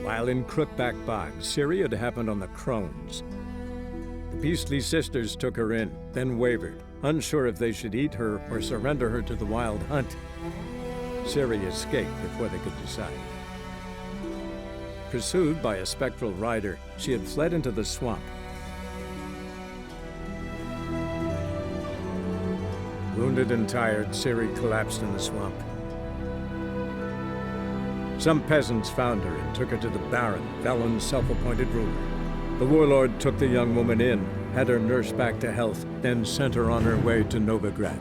While in Crookback Bog, Ciri had happened on the crones. The beastly sisters took her in, then wavered, unsure if they should eat her or surrender her to the wild hunt. Ciri escaped before they could decide. Pursued by a spectral rider, she had fled into the swamp. Wounded and tired, Ciri collapsed in the swamp. Some peasants found her and took her to the Baron, Valen's self-appointed ruler. The warlord took the young woman in, had her nursed back to health, then sent her on her way to Novigrad.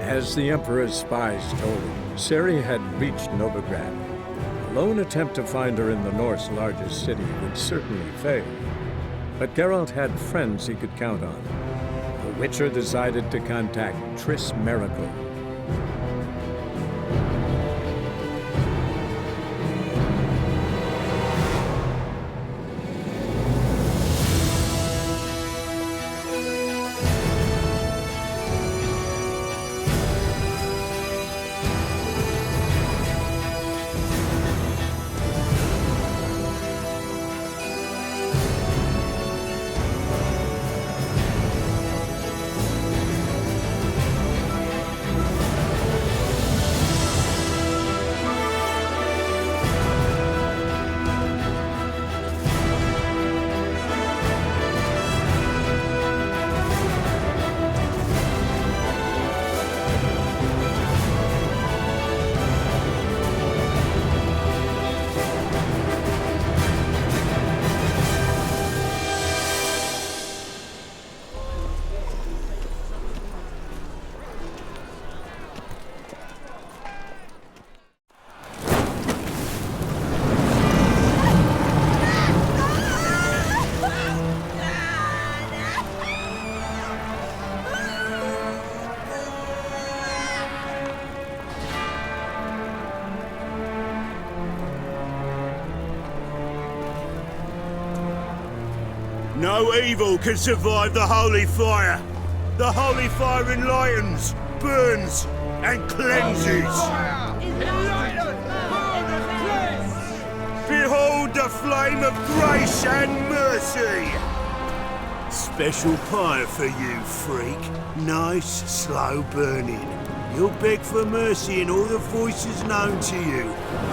As the Emperor's spies told him, Ciri had reached Novigrad. A lone attempt to find her in the North's largest city would certainly fail. But Geralt had friends he could count on. The Witcher decided to contact TRISS MERIGOLD. No evil can survive the holy fire. The holy fire enlightens, burns, and cleanses. Behold the flame of grace and mercy. Special pyre for you, freak. Nice, slow burning. You'll beg for mercy in all the voices known to you,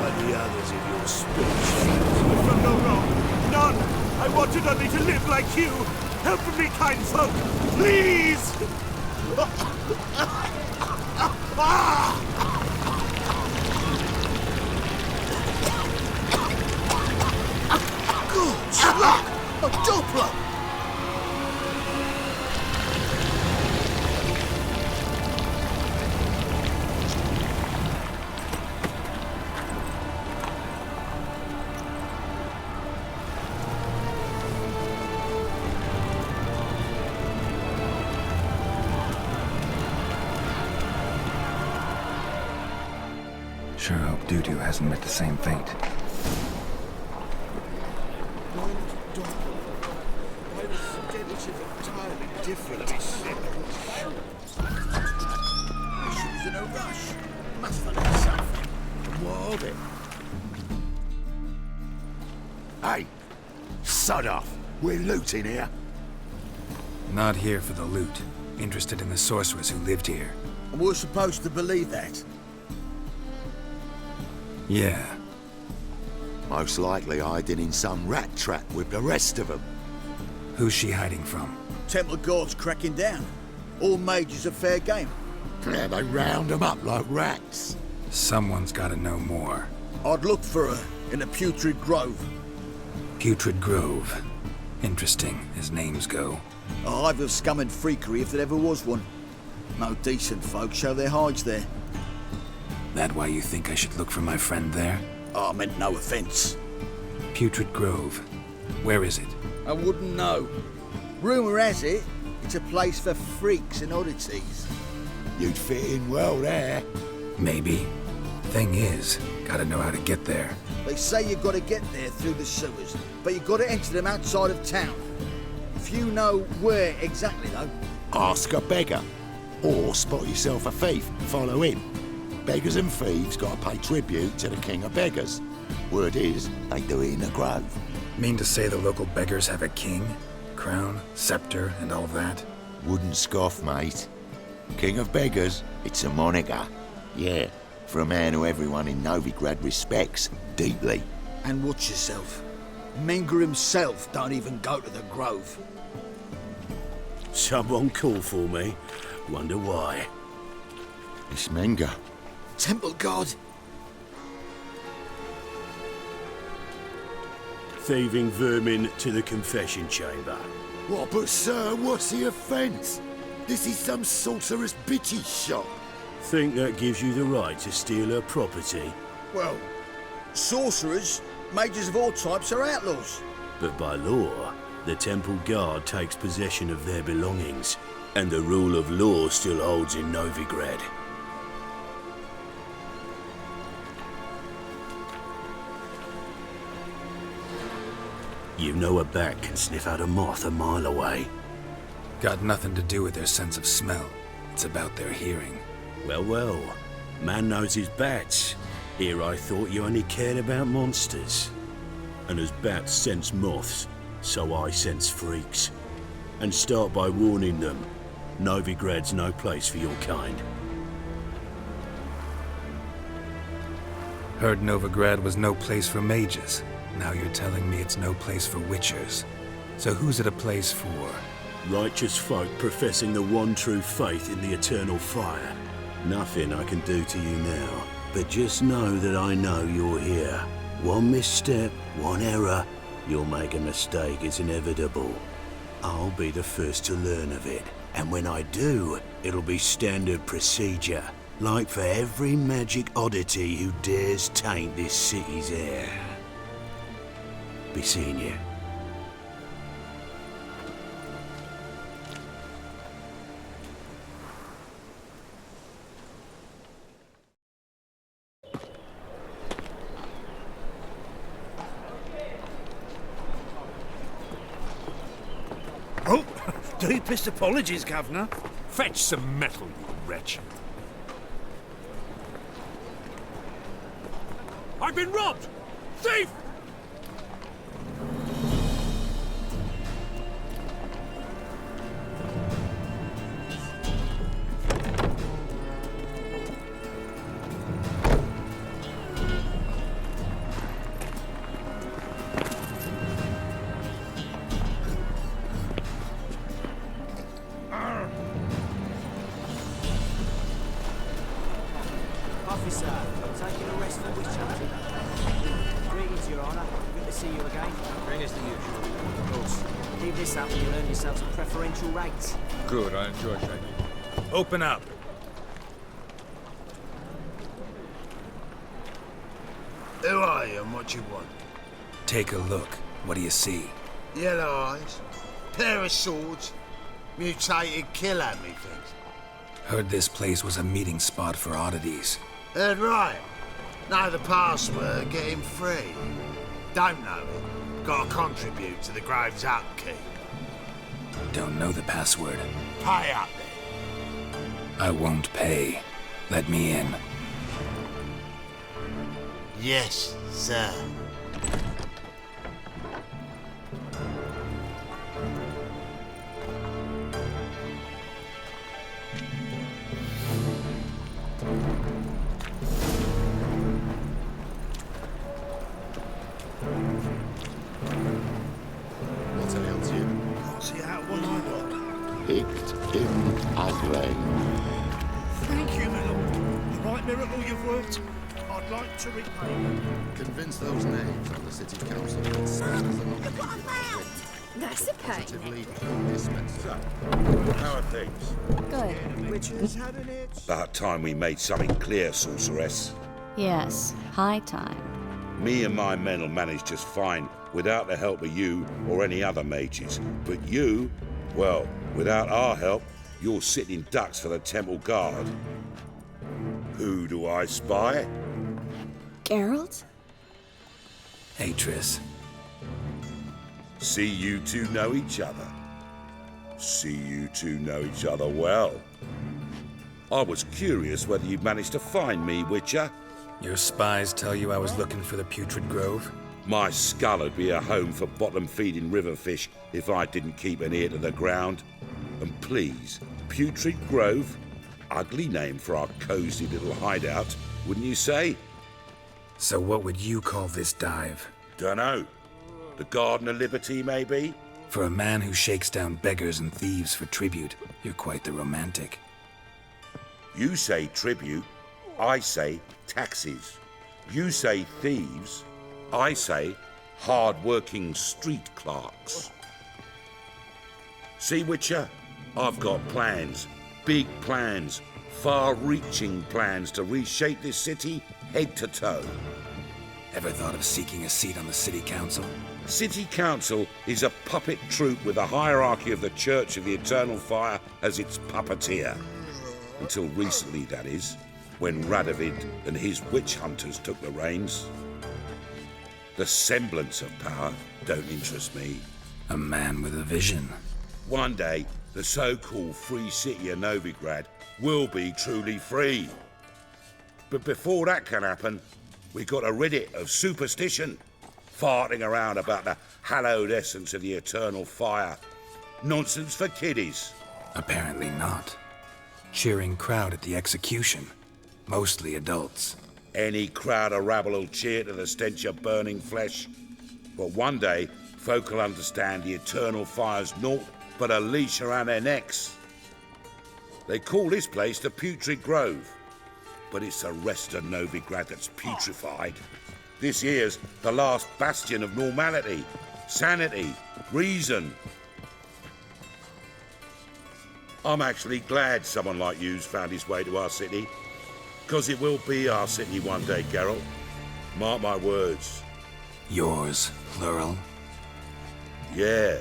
like the others of your species. From no wrong, none. I wanted only to live like you. Help me, kind folk, please! Good luck! A Doppler! Sure hope Dudu hasn't met the same fate. Different. She was in a rush. Must have done something. What of it? Hey, sod off. We're looting here. Not here for the loot. Interested in the sorceress who lived here. And we're supposed to believe that. Yeah. Most likely hiding in some rat trap with the rest of them. Who's she hiding from? Temple Guard's cracking down. All mages are fair game. Yeah, they round them up like rats. Someone's gotta know more. I'd look for her in the Putrid Grove. Putrid Grove. Interesting, as names go. A hive of scum and freakery if there ever was one. No decent folk show their hides there. That why you think I should look for my friend there? I meant no offence. Putrid Grove. Where is it? I wouldn't know. Rumour has it, it's a place for freaks and oddities. You'd fit in well there. Maybe. Thing is, gotta know how to get there. They say you gotta get there through the sewers, but you gotta enter them outside of town. If you know where exactly, though. Ask a beggar. Or spot yourself a thief and follow him. Beggars and thieves gotta pay tribute to the king of beggars. Word is, they do it in the grove. Mean to say the local beggars have a king? Crown, scepter, and all that? Wouldn't scoff, mate. King of beggars, it's a moniker. Yeah, for a man who everyone in Novigrad respects deeply. And watch yourself. Menger himself don't even go to the grove. Someone call for me. Wonder why. It's Menger. Temple God. Thieving vermin to the confession chamber. What, but sir, what's the offence? This is some sorcerer's bitchy shop. Think that gives you the right to steal her property? Well, sorcerers, mages of all types are outlaws. But by law, the temple guard takes possession of their belongings, and the rule of law still holds in Novigrad. You know a bat can sniff out a moth a mile away. Got nothing to do with their sense of smell. It's about their hearing. Well, well. Man knows his bats. Here I thought you only cared about monsters. And as bats sense moths, so I sense freaks. And start by warning them. Novigrad's no place for your kind. Heard Novigrad was no place for mages. Now you're telling me it's no place for witchers. So who's it a place for? Righteous folk professing the one true faith in the eternal fire. Nothing I can do to you now, but just know that I know you're here. One misstep, one error, you'll make a mistake, it's inevitable. I'll be the first to learn of it, and when I do, it'll be standard procedure, like for every magic oddity who dares taint this city's air. Be seeing you. Oh, deepest apologies, Governor. Fetch some metal, you wretch. I've been robbed! Thief! Officer, taking arrest for witch hunting. Greetings, Your Honour. Good to see you again. Bring us the usual. Of course. Leave this up and you'll earn yourselves a preferential rate. Good, I enjoy shaking. Open up. Who are you and what you want? Take a look. What do you see? Yellow eyes, pair of swords, mutated killer, methinks. Heard this place was a meeting spot for oddities. Heard right. Know the password, get him free. Don't know it. Gotta contribute to the Grove's upkeep. Don't know the password. Pay up then. I won't pay. Let me in. Yes, sir. What ails you? Can't see out one eye block. Picked him ugly. Thank you, my lord. The right miracle you've worked. I'd like to repay you. Convince those names on the city council that spells are not That's okay. positively indispensable. How are things? Good. Witches having it. About time we made something clear, sorceress. Yes, high time. Me and my men will manage just fine without the help of you or any other mages. But you, well, without our help, you're sitting ducks for the temple guard. Who do I spy? Geralt? Hey, Triss. See you two know each other. See you two know each other well. I was curious whether you'd managed to find me, Witcher. Your spies tell you I was looking for the Putrid Grove? My skull would be a home for bottom-feeding river fish if I didn't keep an ear to the ground. And please, Putrid Grove? Ugly name for our cosy little hideout, wouldn't you say? So what would you call this dive? Dunno. The Garden of Liberty, maybe? For a man who shakes down beggars and thieves for tribute, you're quite the romantic. You say tribute, I say taxes. You say thieves, I say hard-working street clerks. See, Witcher? I've got plans. Big plans. Far-reaching plans to reshape this city head to toe. Ever thought of seeking a seat on the city council? City Council is a puppet troupe with a hierarchy of the Church of the Eternal Fire as its puppeteer. Until recently, that is, when Radovid and his witch hunters took the reins. The semblance of power don't interest me. A man with a vision. One day, the so-called free city of Novigrad will be truly free. But before that can happen, we got to rid it of superstition, farting around about the hallowed essence of the eternal fire. Nonsense for kiddies. Apparently not. Cheering crowd at the execution. Mostly adults. Any crowd of rabble will cheer to the stench of burning flesh. But one day, folk will understand the eternal fire's naught but a leash around their necks. They call this place the Putrid Grove, but it's the rest of Novigrad that's putrefied. This here's the last bastion of normality, sanity, reason. I'm actually glad someone like you's found his way to our city, because it will be our city one day, Geralt. Mark my words. Yours, plural? Yeah,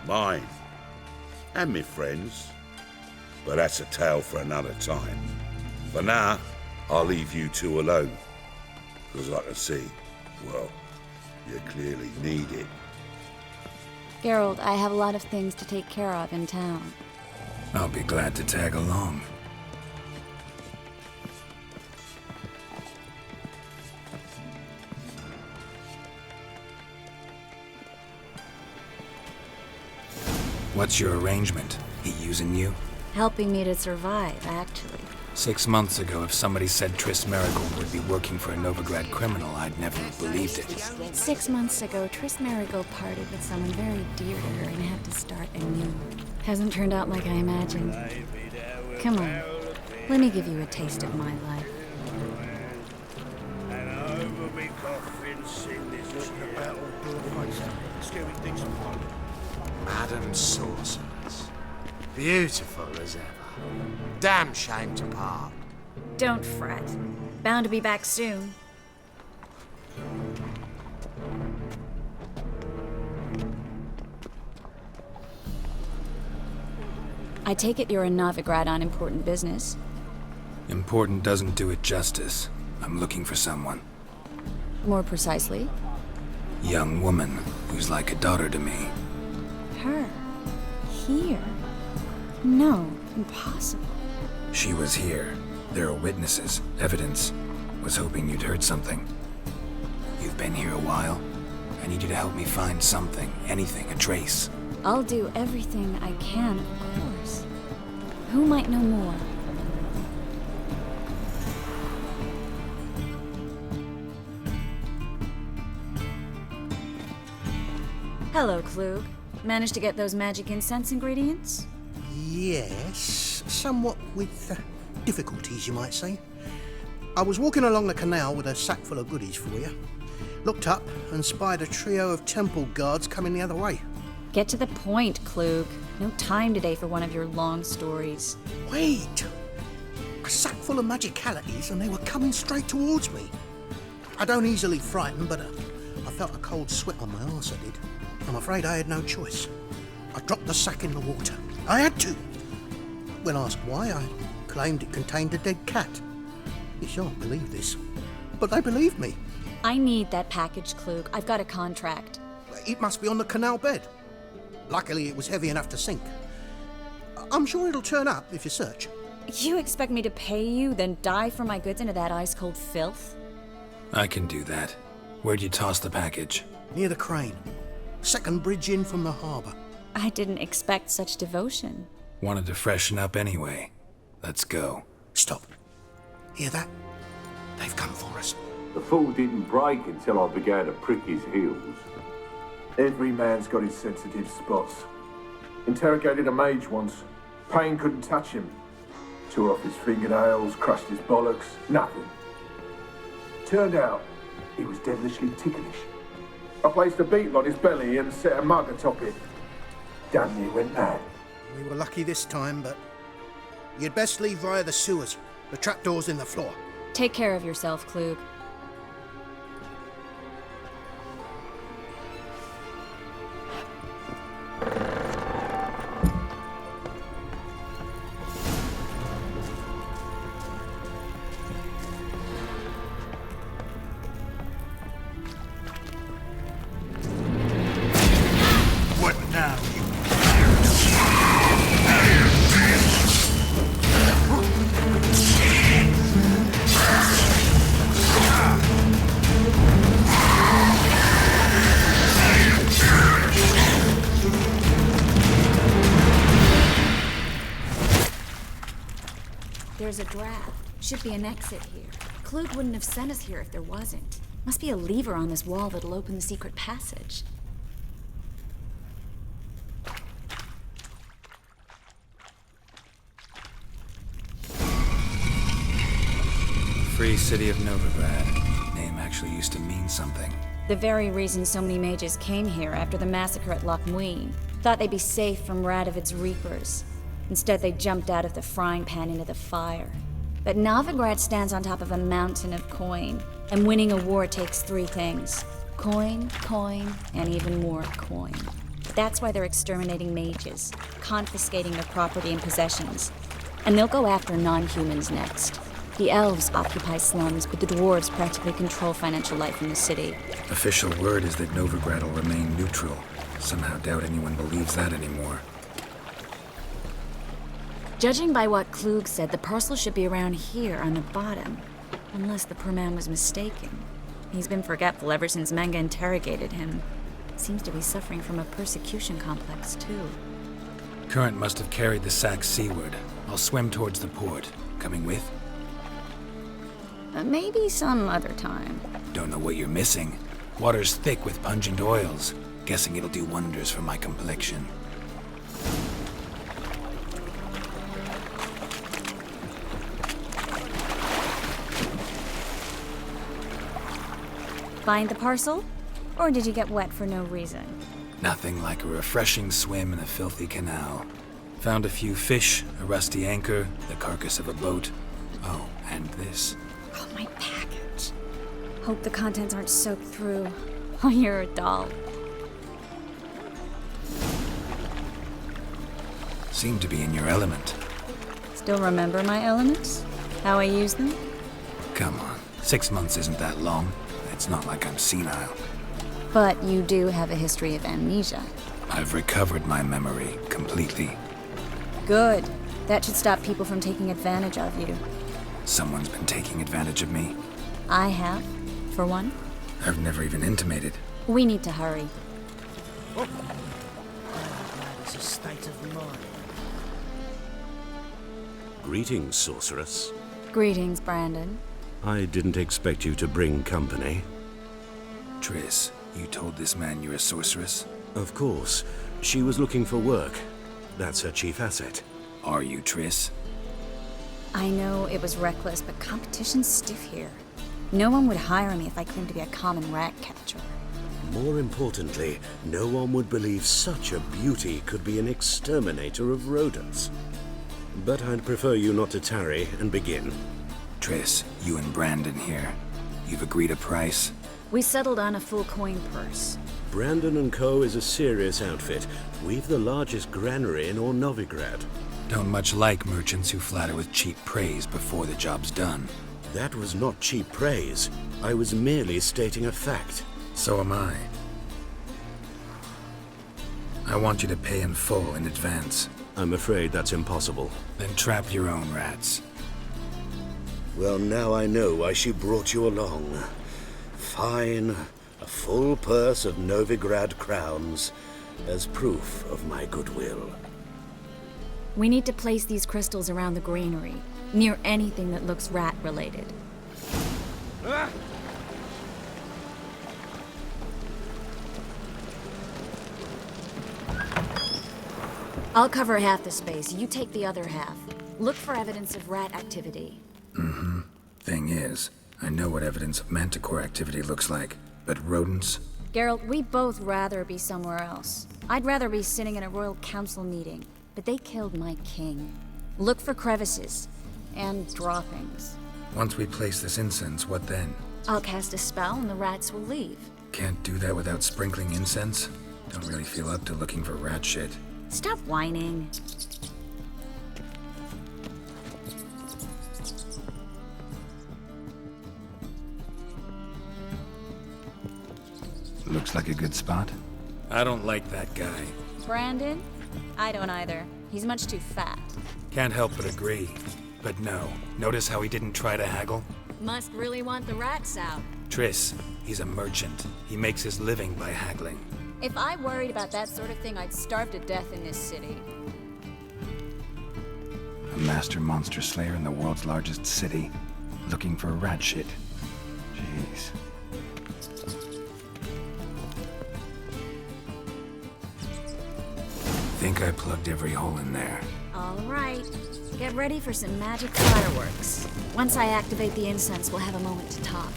mine. And me friends. But that's a tale for another time. For now, I'll leave you two alone. Because I can see, well, you clearly need it. Geralt, I have a lot of things to take care of in town. I'll be glad to tag along. What's your arrangement? He using you? Helping me to survive, actually. 6 months ago, if somebody said TRISS MERIGOLD would be working for a Novigrad criminal, I'd never have believed it. 6 months ago, TRISS MERIGOLD parted with someone very dear to her and had to start anew. Hasn't turned out like I imagined. Come on, let me give you a taste of my life. And over me coffin, sing this about scary things of fun. Madam Sorceress. Beautiful as ever. Damn shame to part. Don't fret. Bound to be back soon. I take it you're in Novigrad on important business. Important doesn't do it justice. I'm looking for someone. More precisely? Young woman who's like a daughter to me. Her? Here? No, impossible. She was here. There are witnesses, evidence. Was hoping you'd heard something. You've been here a while. I need you to help me find something, anything, a trace. I'll do everything I can, of course. Who might know more? Hello, Klug. Managed to get those magic incense ingredients? Yes, somewhat with difficulties, you might say. I was walking along the canal with a sack full of goodies for you. Looked up and spied a trio of temple guards coming the other way. Get to the point, Klug. No time today for one of your long stories. Wait! A sack full of magicalities and they were coming straight towards me. I don't easily frighten, but I felt a cold sweat on my arse, I did. I'm afraid I had no choice. I dropped the sack in the water. I had to. When asked why, I claimed it contained a dead cat. You shan't believe this, but they believed me. I need that package, Klug. I've got a contract. It must be on the canal bed. Luckily, it was heavy enough to sink. I'm sure it'll turn up if you search. You expect me to pay you, then dive for my goods into that ice-cold filth? I can do that. Where'd you toss the package? Near the crane. Second bridge in from the harbour. I didn't expect such devotion. Wanted to freshen up anyway. Let's go. Stop. Hear that? They've come for us. The fool didn't break until I began to prick his heels. Every man's got his sensitive spots. Interrogated a mage once. Pain couldn't touch him. Tore off his fingernails, crushed his bollocks, nothing. Turned out, he was devilishly ticklish. I placed a beetle on his belly and set a mug atop it. Damn near went mad. We were lucky this time, but you'd best leave via the sewers. The trapdoor's in the floor. Take care of yourself, Klug. What now, you? There's a draft. Should be an exit here. Klug wouldn't have sent us here if there wasn't. Must be a lever on this wall that'll open the secret passage. Free city of Novigrad. Name actually used to mean something. The very reason so many mages came here after the massacre at Loch Muin. Thought they'd be safe from Radovid's reapers. Instead, they jumped out of the frying pan into the fire. But Novigrad stands on top of a mountain of coin, and winning a war takes three things. Coin, coin, and even more coin. That's why they're exterminating mages, confiscating their property and possessions. And they'll go after non-humans next. The elves occupy slums, but the dwarves practically control financial life in the city. Official word is that Novigrad will remain neutral. Somehow doubt anyone believes that anymore. Judging by what Klug said, the parcel should be around here on the bottom. Unless the poor man was mistaken. He's been forgetful ever since Manga interrogated him. Seems to be suffering from a persecution complex, too. Current must have carried the sack seaward. I'll swim towards the port. Coming with? Maybe some other time. Don't know what you're missing. Water's thick with pungent oils. Guessing it'll do wonders for my complexion. Find the parcel? Or did you get wet for no reason? Nothing like a refreshing swim in a filthy canal. Found a few fish, a rusty anchor, the carcass of a boat. Oh, and this. Oh, my package. Hope the contents aren't soaked through. Oh, you're a doll. Seem to be in your element. Still remember my elements? How I use them? Come on, 6 months isn't that long. It's not like I'm senile. But you do have a history of amnesia. I've recovered my memory completely. Good. That should stop people from taking advantage of you. Someone's been taking advantage of me. I have, for one. I've never even intimated. We need to hurry. It's a state of mind. Greetings, sorceress. Greetings, Brandon. I didn't expect you to bring company. Triss, you told this man you're a sorceress? Of course. She was looking for work. That's her chief asset. Are you, Triss? I know it was reckless, but competition's stiff here. No one would hire me if I claimed to be a common rat catcher. More importantly, no one would believe such a beauty could be an exterminator of rodents. But I'd prefer you not to tarry and begin. Triss, you and Brandon here. You've agreed a price? We settled on a full coin purse. Brandon & Co. is a serious outfit. We've the largest granary in all Novigrad. Don't much like merchants who flatter with cheap praise before the job's done. That was not cheap praise. I was merely stating a fact. So am I. I want you to pay in full in advance. I'm afraid that's impossible. Then trap your own rats. Well, now I know why she brought you along. Fine, a full purse of Novigrad crowns as proof of my goodwill. We need to place these crystals around the granary, near anything that looks rat-related. I'll cover half the space, you take the other half. Look for evidence of rat activity. Mm-hmm. Thing is, I know what evidence of manticore activity looks like, but rodents? Geralt, we'd both rather be somewhere else. I'd rather be sitting in a royal council meeting, but they killed my king. Look for crevices and droppings. Once we place this incense, what then? I'll cast a spell and the rats will leave. Can't do that without sprinkling incense? Don't really feel up to looking for rat shit. Stop whining. Looks like a good spot. I don't like that guy. Brandon? I don't either. He's much too fat. Can't help but agree. But no, notice how he didn't try to haggle? Must really want the rats out. Triss, he's a merchant. He makes his living by haggling. If I worried about that sort of thing, I'd starve to death in this city. A master monster slayer in the world's largest city, looking for rat shit. Jeez. Think I plugged every hole in there. All right. Get ready for some magic fireworks. Once I activate the incense, we'll have a moment to talk.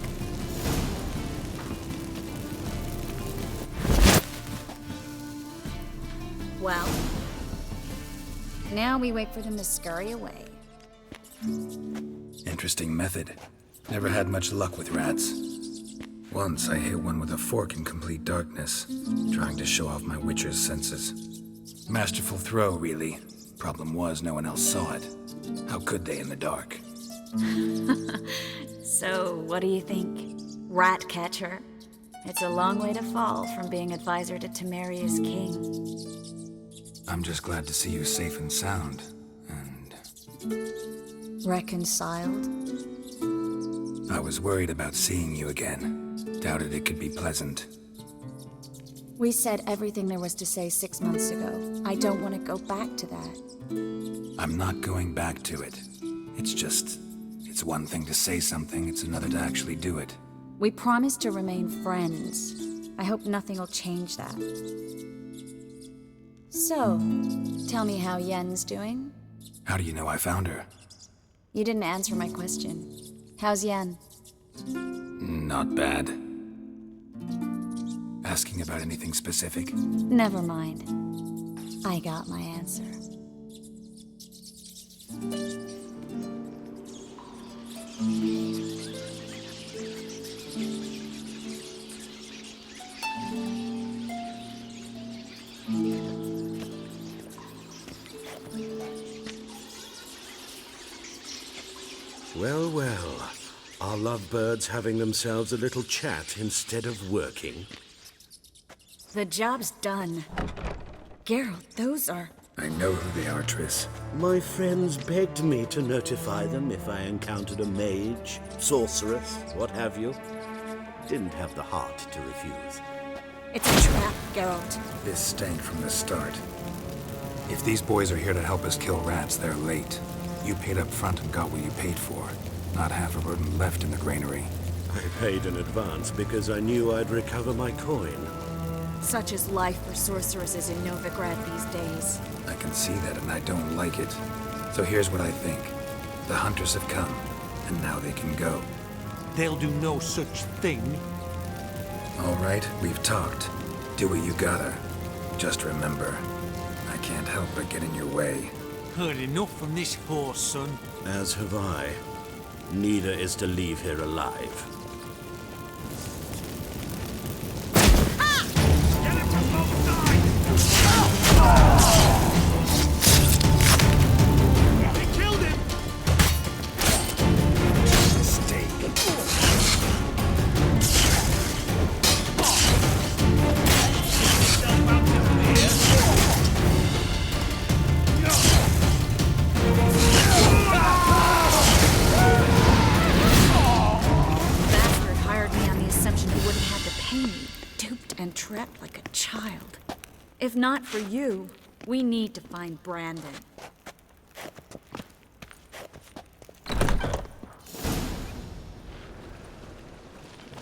Well, now we wait for them to scurry away. Interesting method. Never had much luck with rats. Once I hit one with a fork in complete darkness, trying to show off my witcher's senses. Masterful throw, really. Problem was, no one else saw it. How could they in the dark? So, what do you think? Rat catcher? It's a long way to fall from being advisor to Temeria's king. I'm just glad to see you safe and sound, and... Reconciled? I was worried about seeing you again. Doubted it could be pleasant. We said everything there was to say 6 months ago. I don't want to go back to that. I'm not going back to it. It's one thing to say something, it's another to actually do it. We promised to remain friends. I hope nothing will change that. So, tell me how Yen's doing? How do you know I found her? You didn't answer my question. How's Yen? Not bad. Asking about anything specific? Never mind. I got my answer. Well, well. Are lovebirds having themselves a little chat instead of working? The job's done. Geralt, those are... I know who they are, Triss. My friends begged me to notify them if I encountered a mage, sorceress, what have you. Didn't have the heart to refuse. It's a trap, Geralt. This stank from the start. If these boys are here to help us kill rats, they're late. You paid up front and got what you paid for. Not half a rodent left in the granary. I paid in advance because I knew I'd recover my coin. Such is life for sorceresses in Novigrad these days. I can see that and I don't like it. So here's what I think. The hunters have come, and now they can go. They'll do no such thing. All right, we've talked. Do what you gotta. Just remember, I can't help but get in your way. Heard enough from this horse, son. As have I. Neither is to leave here alive. and trapped like a child. If not for you, we need to find Brandon.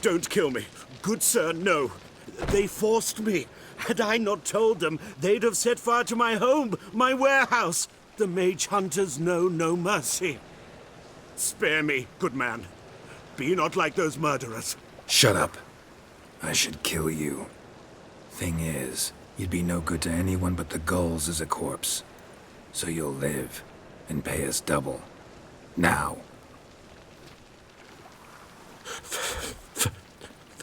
Don't kill me. Good sir, no. They forced me. Had I not told them, they'd have set fire to my home, my warehouse. The mage hunters know no mercy. Spare me, good man. Be not like those murderers. Shut up. I should kill you. Thing is, you'd be no good to anyone but the gulls as a corpse. So you'll live and pay us double. Now.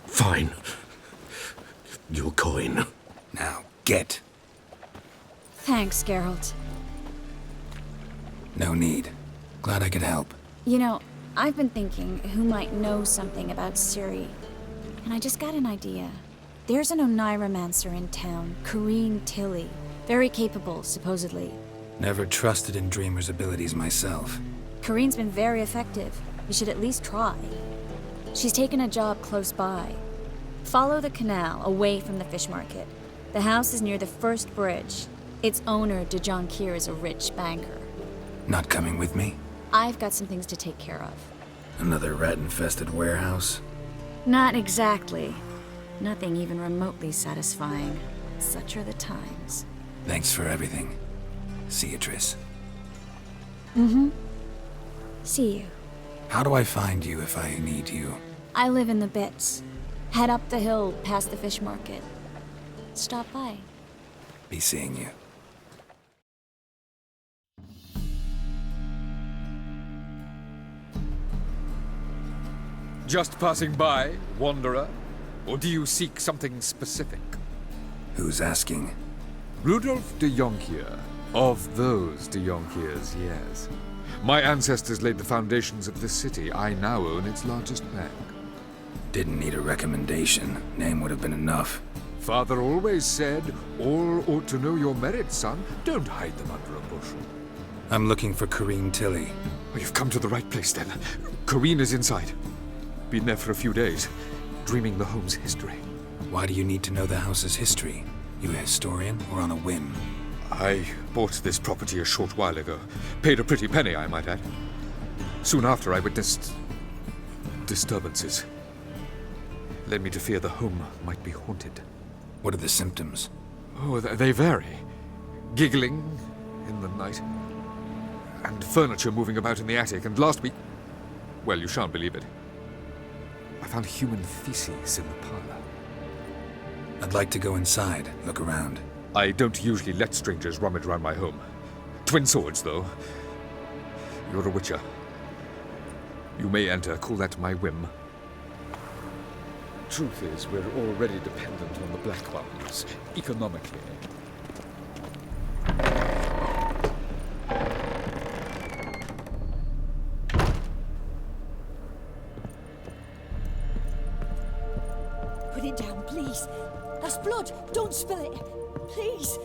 Fine. Your coin. Now, get. Thanks, Geralt. No need. Glad I could help. You know, I've been thinking who might know something about Ciri. And I just got an idea. There's an Oneiromancer in town, Corrine Tilly. Very capable, supposedly. Never trusted in Dreamer's abilities myself. Corrine's been very effective. You should at least try. She's taken a job close by. Follow the canal away from the fish market. The house is near the first bridge. Its owner, de Jonquier, is a rich banker. Not coming with me? I've got some things to take care of. Another rat-infested warehouse? Not exactly. Nothing even remotely satisfying. Such are the times. Thanks for everything. See you, Triss. Mm-hmm. See you. How do I find you if I need you? I live in the Bits. Head up the hill past the fish market. Stop by. Be seeing you. Just passing by, wanderer? Or do you seek something specific? Who's asking? Rudolf de Jonquier. Of those de Jonquiers, yes. My ancestors laid the foundations of this city. I now own its largest bank. Didn't need a recommendation. Name would have been enough. Father always said, all ought to know your merits, son. Don't hide them under a bushel. I'm looking for Corrine Tilly. Oh, you've come to the right place, then. Corrine is inside. Been there for a few days, dreaming the home's history. Why do you need to know the house's history? You a historian or on a whim? I bought this property a short while ago. Paid a pretty penny, I might add. Soon after, I witnessed disturbances. Led me to fear the home might be haunted. What are the symptoms? Oh, they vary. Giggling in the night, and furniture moving about in the attic, and last week, well, you shan't believe it, I found human feces in the parlor. I'd like to go inside, look around. I don't usually let strangers rummage around my home. Twin swords, though. You're a witcher. You may enter, call that my whim. Truth is, we're already dependent on the Black Ones, economically. Put it down, please. That's blood. Don't spill it. Please.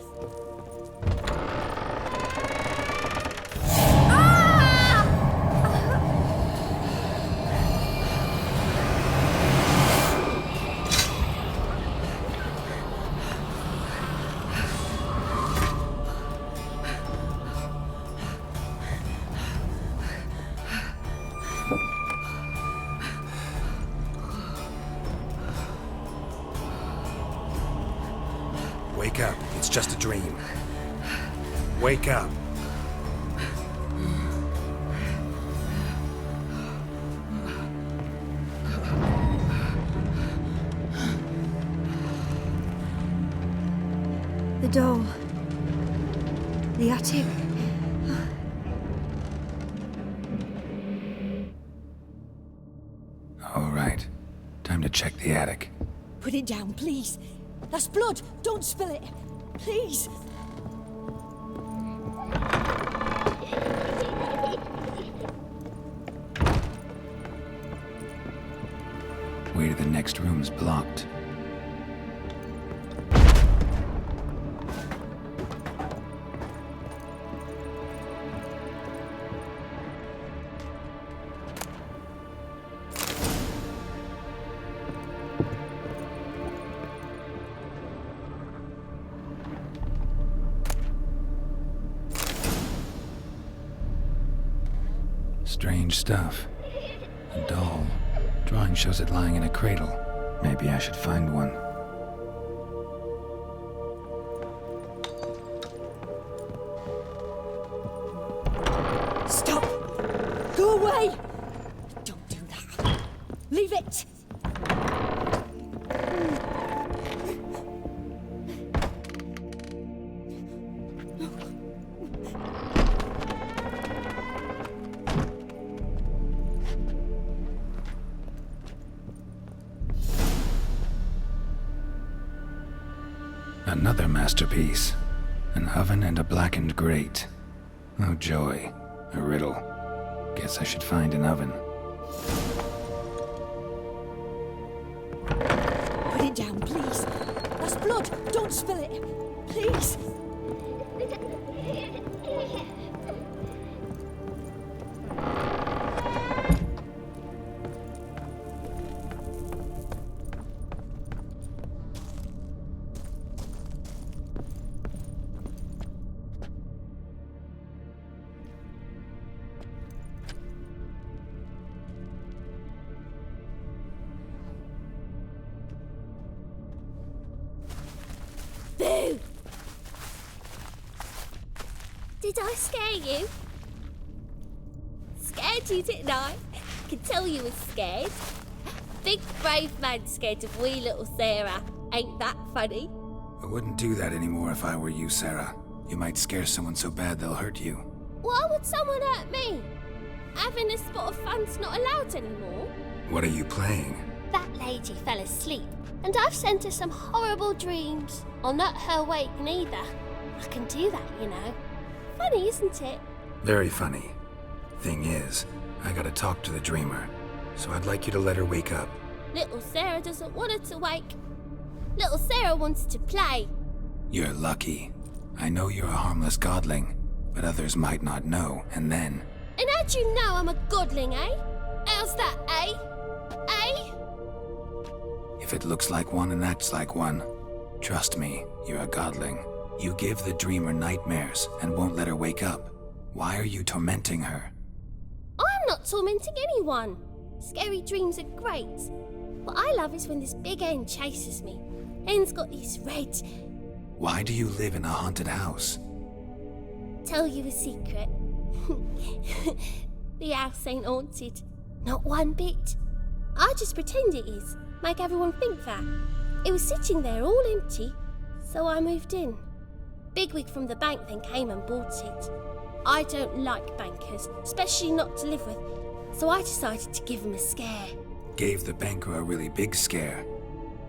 Wake up. It's just a dream. Wake up. The door. The attic. All right. Time to check the attic. Put it down, please. That's blood. Don't spill it. Please. Way to the next room's blocked. Strange stuff. A doll. Drawing shows it lying in a cradle. Maybe I should find one. Stop! Go away! Don't do that. Leave it! Another masterpiece. An oven and a blackened grate. Oh joy. A riddle. Guess I should find an oven. Put it down, please. That's blood. Don't spill it. Please. Boo! Did I scare you? Scared you, didn't I? Can tell you was scared. Big brave man scared of wee little Sarah. Ain't that funny? I wouldn't do that anymore if I were you, Sarah. You might scare someone so bad they'll hurt you. Why would someone hurt me? Having a spot of fun's not allowed anymore. What are you playing? That lady fell asleep, and I've sent her some horrible dreams. I'll not her wake neither. I can do that, you know. Funny, isn't it? Very funny. Thing is, I gotta talk to the dreamer, so I'd like you to let her wake up. Little Sarah doesn't want her to wake. Little Sarah wants to play. You're lucky. I know you're a harmless godling, but others might not know, and then... And how'd you know I'm a godling, eh? How's that, eh? Eh? If it looks like one and acts like one, trust me, you're a godling. You give the dreamer nightmares and won't let her wake up. Why are you tormenting her? I'm not tormenting anyone. Scary dreams are great. What I love is when this big hen chases me. Hen's got this red... Why do you live in a haunted house? Tell you a secret. The house ain't haunted. Not one bit. I just pretend it is. Make everyone think that. It was sitting there all empty, so I moved in. Bigwig from the bank then came and bought it. I don't like bankers, especially not to live with, so I decided to give him a scare. Gave the banker a really big scare.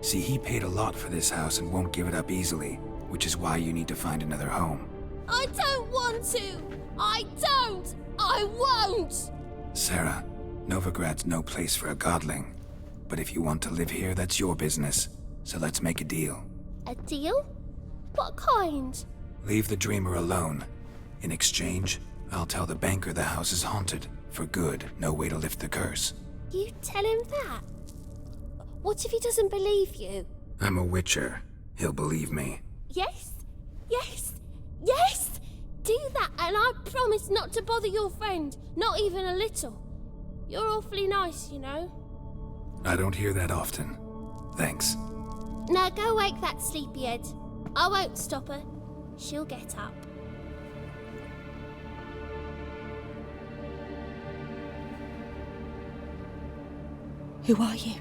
See, he paid a lot for this house and won't give it up easily, which is why you need to find another home. I don't want to! I don't! I won't! Sarah, Novigrad's no place for a godling. But if you want to live here, that's your business. So let's make a deal. A deal? What kind? Leave the dreamer alone. In exchange, I'll tell the banker the house is haunted. For good, no way to lift the curse. You tell him that? What if he doesn't believe you? I'm a witcher. He'll believe me. Yes? Yes? Yes! Do that and I promise not to bother your friend. Not even a little. You're awfully nice, you know. I don't hear that often. Thanks. Now go wake that sleepyhead. I won't stop her. She'll get up. Who are you?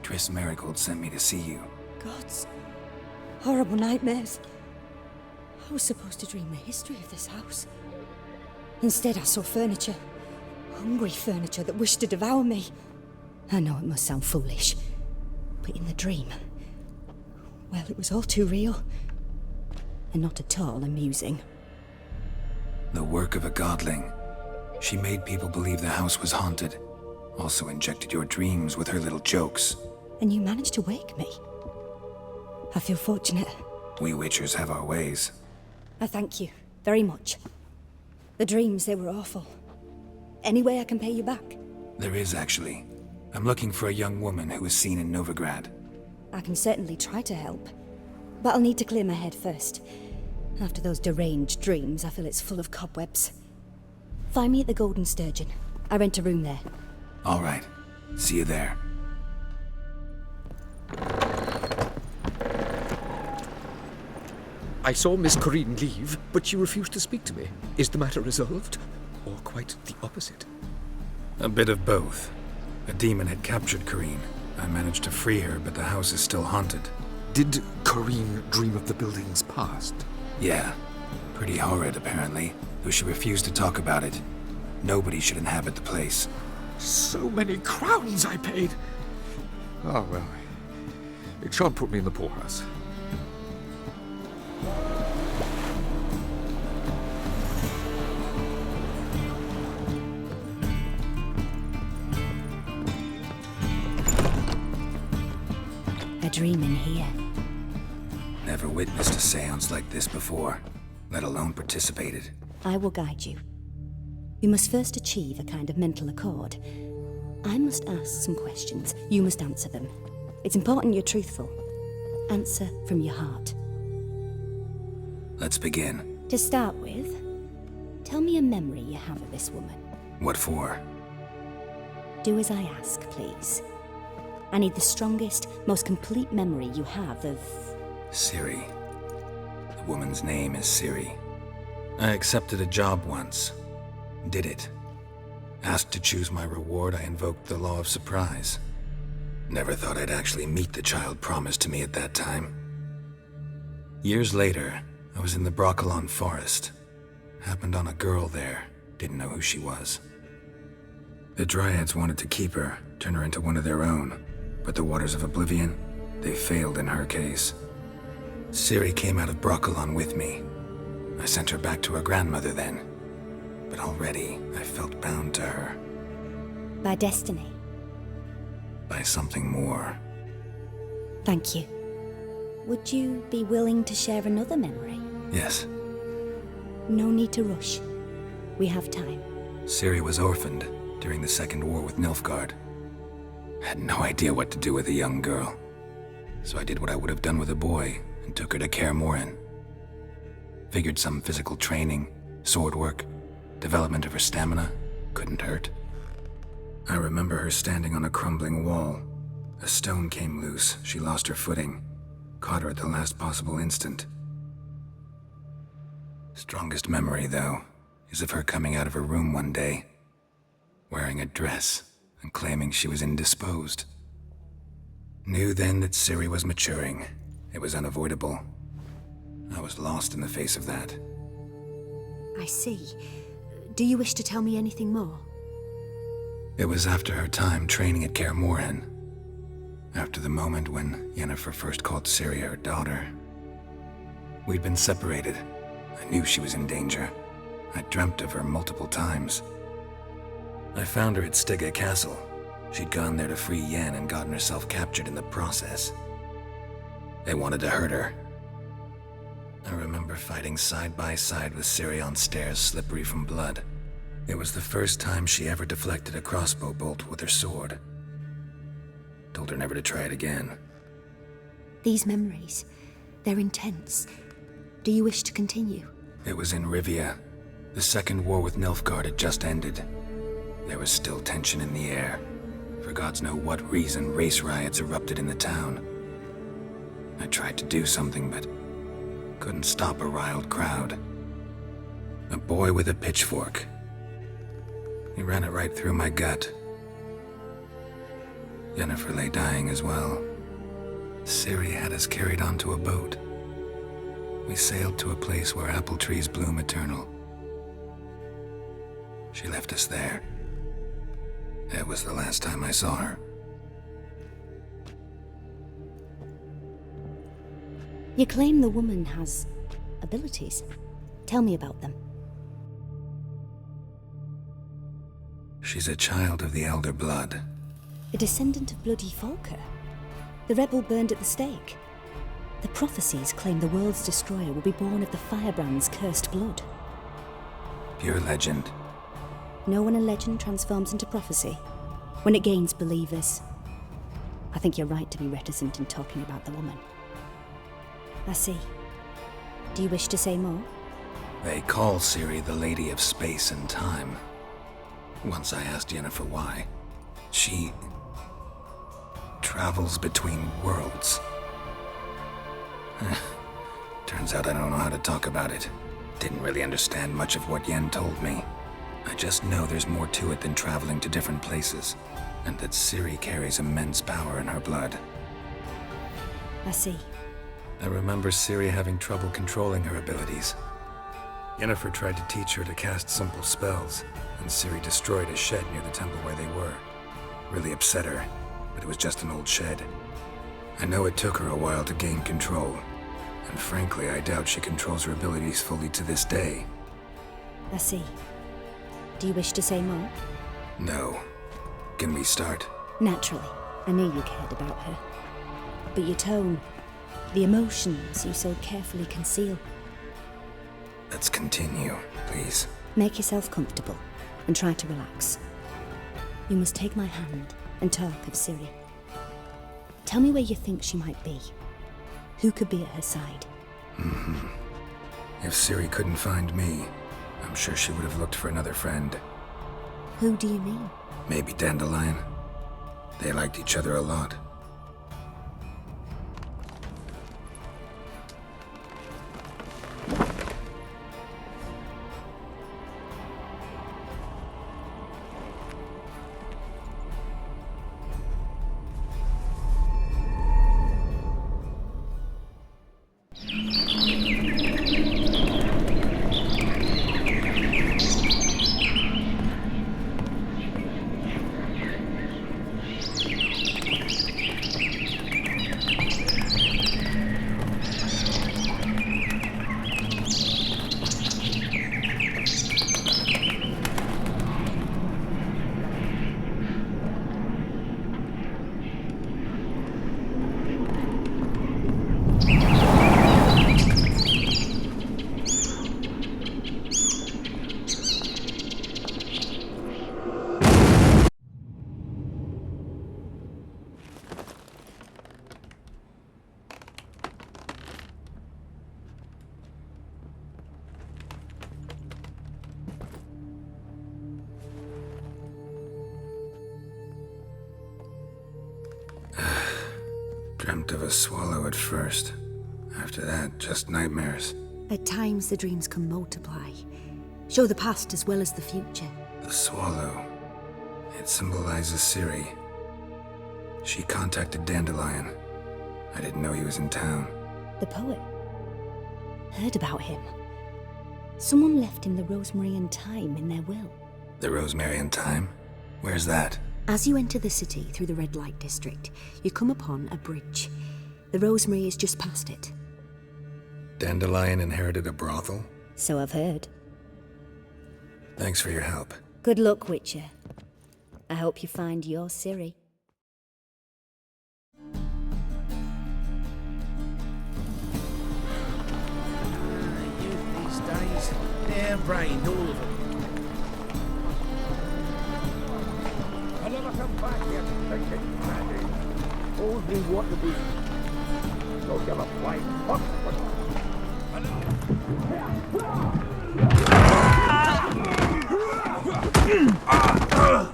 TRISS Merigold sent me to see you. Gods. Horrible nightmares. I was supposed to dream the history of this house. Instead, I saw furniture. Hungry furniture that wished to devour me. I know it must sound foolish, but in the dream, well, it was all too real. And not at all amusing. The work of a godling. She made people believe the house was haunted. Also injected your dreams with her little jokes. And you managed to wake me. I feel fortunate. We witchers have our ways. I thank you very much. The dreams, they were awful. Any way I can pay you back? There is, actually. I'm looking for a young woman who was seen in Novigrad. I can certainly try to help. But I'll need to clear my head first. After those deranged dreams, I feel it's full of cobwebs. Find me at the Golden Sturgeon. I rent a room there. All right. See you there. I saw Miss Corinne leave, but she refused to speak to me. Is the matter resolved? Or quite the opposite? A bit of both. A demon had captured Corinne. I managed to free her, but the house is still haunted. Did Corinne dream of the building's past? Yeah. Pretty horrid, apparently, though she refused to talk about it. Nobody should inhabit the place. So many crowns I paid! Oh, well. It shan't put me in the poorhouse. A dream in here. Never witnessed a seance like this before, let alone participated. I will guide you. You must first achieve a kind of mental accord. I must ask some questions. You must answer them. It's important you're truthful. Answer from your heart. Let's begin. To start with, tell me a memory you have of this woman. What for? Do as I ask, please. I need the strongest, most complete memory you have of... Ciri. The woman's name is Ciri. I accepted a job once. Did it. Asked to choose my reward, I invoked the law of surprise. Never thought I'd actually meet the child promised to me at that time. Years later, I was in the Broccolon forest. Happened on a girl there. Didn't know who she was. The Dryads wanted to keep her, turn her into one of their own. But the Waters of Oblivion, they failed in her case. Ciri came out of Broccolon with me. I sent her back to her grandmother then. But already, I felt bound to her. By destiny. By something more. Thank you. Would you be willing to share another memory? Yes. No need to rush. We have time. Ciri was orphaned during the Second War with Nilfgaard. Had no idea what to do with a young girl. So I did what I would have done with a boy and took her to Kaer Morhen. Figured some physical training, sword work, development of her stamina couldn't hurt. I remember her standing on a crumbling wall. A stone came loose, she lost her footing. Caught her at the last possible instant. Strongest memory, though, is of her coming out of her room one day, wearing a dress and claiming she was indisposed. Knew then that Ciri was maturing. It was unavoidable. I was lost in the face of that. I see. Do you wish to tell me anything more? It was after her time training at Kaer Morhen. After the moment when Yennefer first called Ciri her daughter. We'd been separated. I knew she was in danger. I dreamt of her multiple times. I found her at Stygga Castle. She'd gone there to free Yen and gotten herself captured in the process. They wanted to hurt her. I remember fighting side by side with Ciri on stairs slippery from blood. It was the first time she ever deflected a crossbow bolt with her sword. Told her never to try it again. These memories, they're intense. Do you wish to continue? It was in Rivia. The Second War with Nilfgaard had just ended. There was still tension in the air. For gods know what reason, race riots erupted in the town. I tried to do something, but couldn't stop a riled crowd. A boy with a pitchfork. He ran it right through my gut. Yennefer lay dying as well. Ciri had us carried onto a boat. We sailed to a place where apple trees bloom eternal. She left us there. That was the last time I saw her. You claim the woman has abilities. Tell me about them. She's a child of the Elder Blood. A descendant of bloody Volker. The rebel burned at the stake. The prophecies claim the world's destroyer will be born of the firebrand's cursed blood. Pure legend. Know when a legend transforms into prophecy? When it gains believers. I think you're right to be reticent in talking about the woman. I see. Do you wish to say more? They call Ciri the Lady of Space and Time. Once I asked Yennefer why. She travels between worlds. Turns out I don't know how to talk about it. Didn't really understand much of what Yen told me. I just know there's more to it than traveling to different places, and that Ciri carries immense power in her blood. I see. I remember Ciri having trouble controlling her abilities. Yennefer tried to teach her to cast simple spells, and Ciri destroyed a shed near the temple where they were. Really upset her, but it was just an old shed. I know it took her a while to gain control, and frankly, I doubt she controls her abilities fully to this day. I see. Do you wish to say more? No. Can we start? Naturally. I knew you cared about her. But your tone, the emotions you so carefully conceal. Let's continue, please. Make yourself comfortable and try to relax. You must take my hand and talk of Ciri. Tell me where you think she might be. Who could be at her side? If Ciri couldn't find me, I'm sure she would have looked for another friend. Who do you mean? Maybe Dandelion. They liked each other a lot. Dreamt of a swallow at first. After that, just nightmares. At times the dreams can multiply. Show the past as well as the future. The swallow. It symbolizes Ciri. She contacted Dandelion. I didn't know he was in town. The poet. Heard about him. Someone left him the rosemary and thyme in their will. The rosemary and thyme? Where's that? As you enter the city through the red light district, you come upon a bridge. The rosemary is just past it. Dandelion inherited a brothel? So I've heard. Thanks for your help. Good luck, Witcher. I hope you find your Ciri. These days, damn brained, all of them. I never come back here thinking, Mandy. Told me what to do. So give a flying fuck.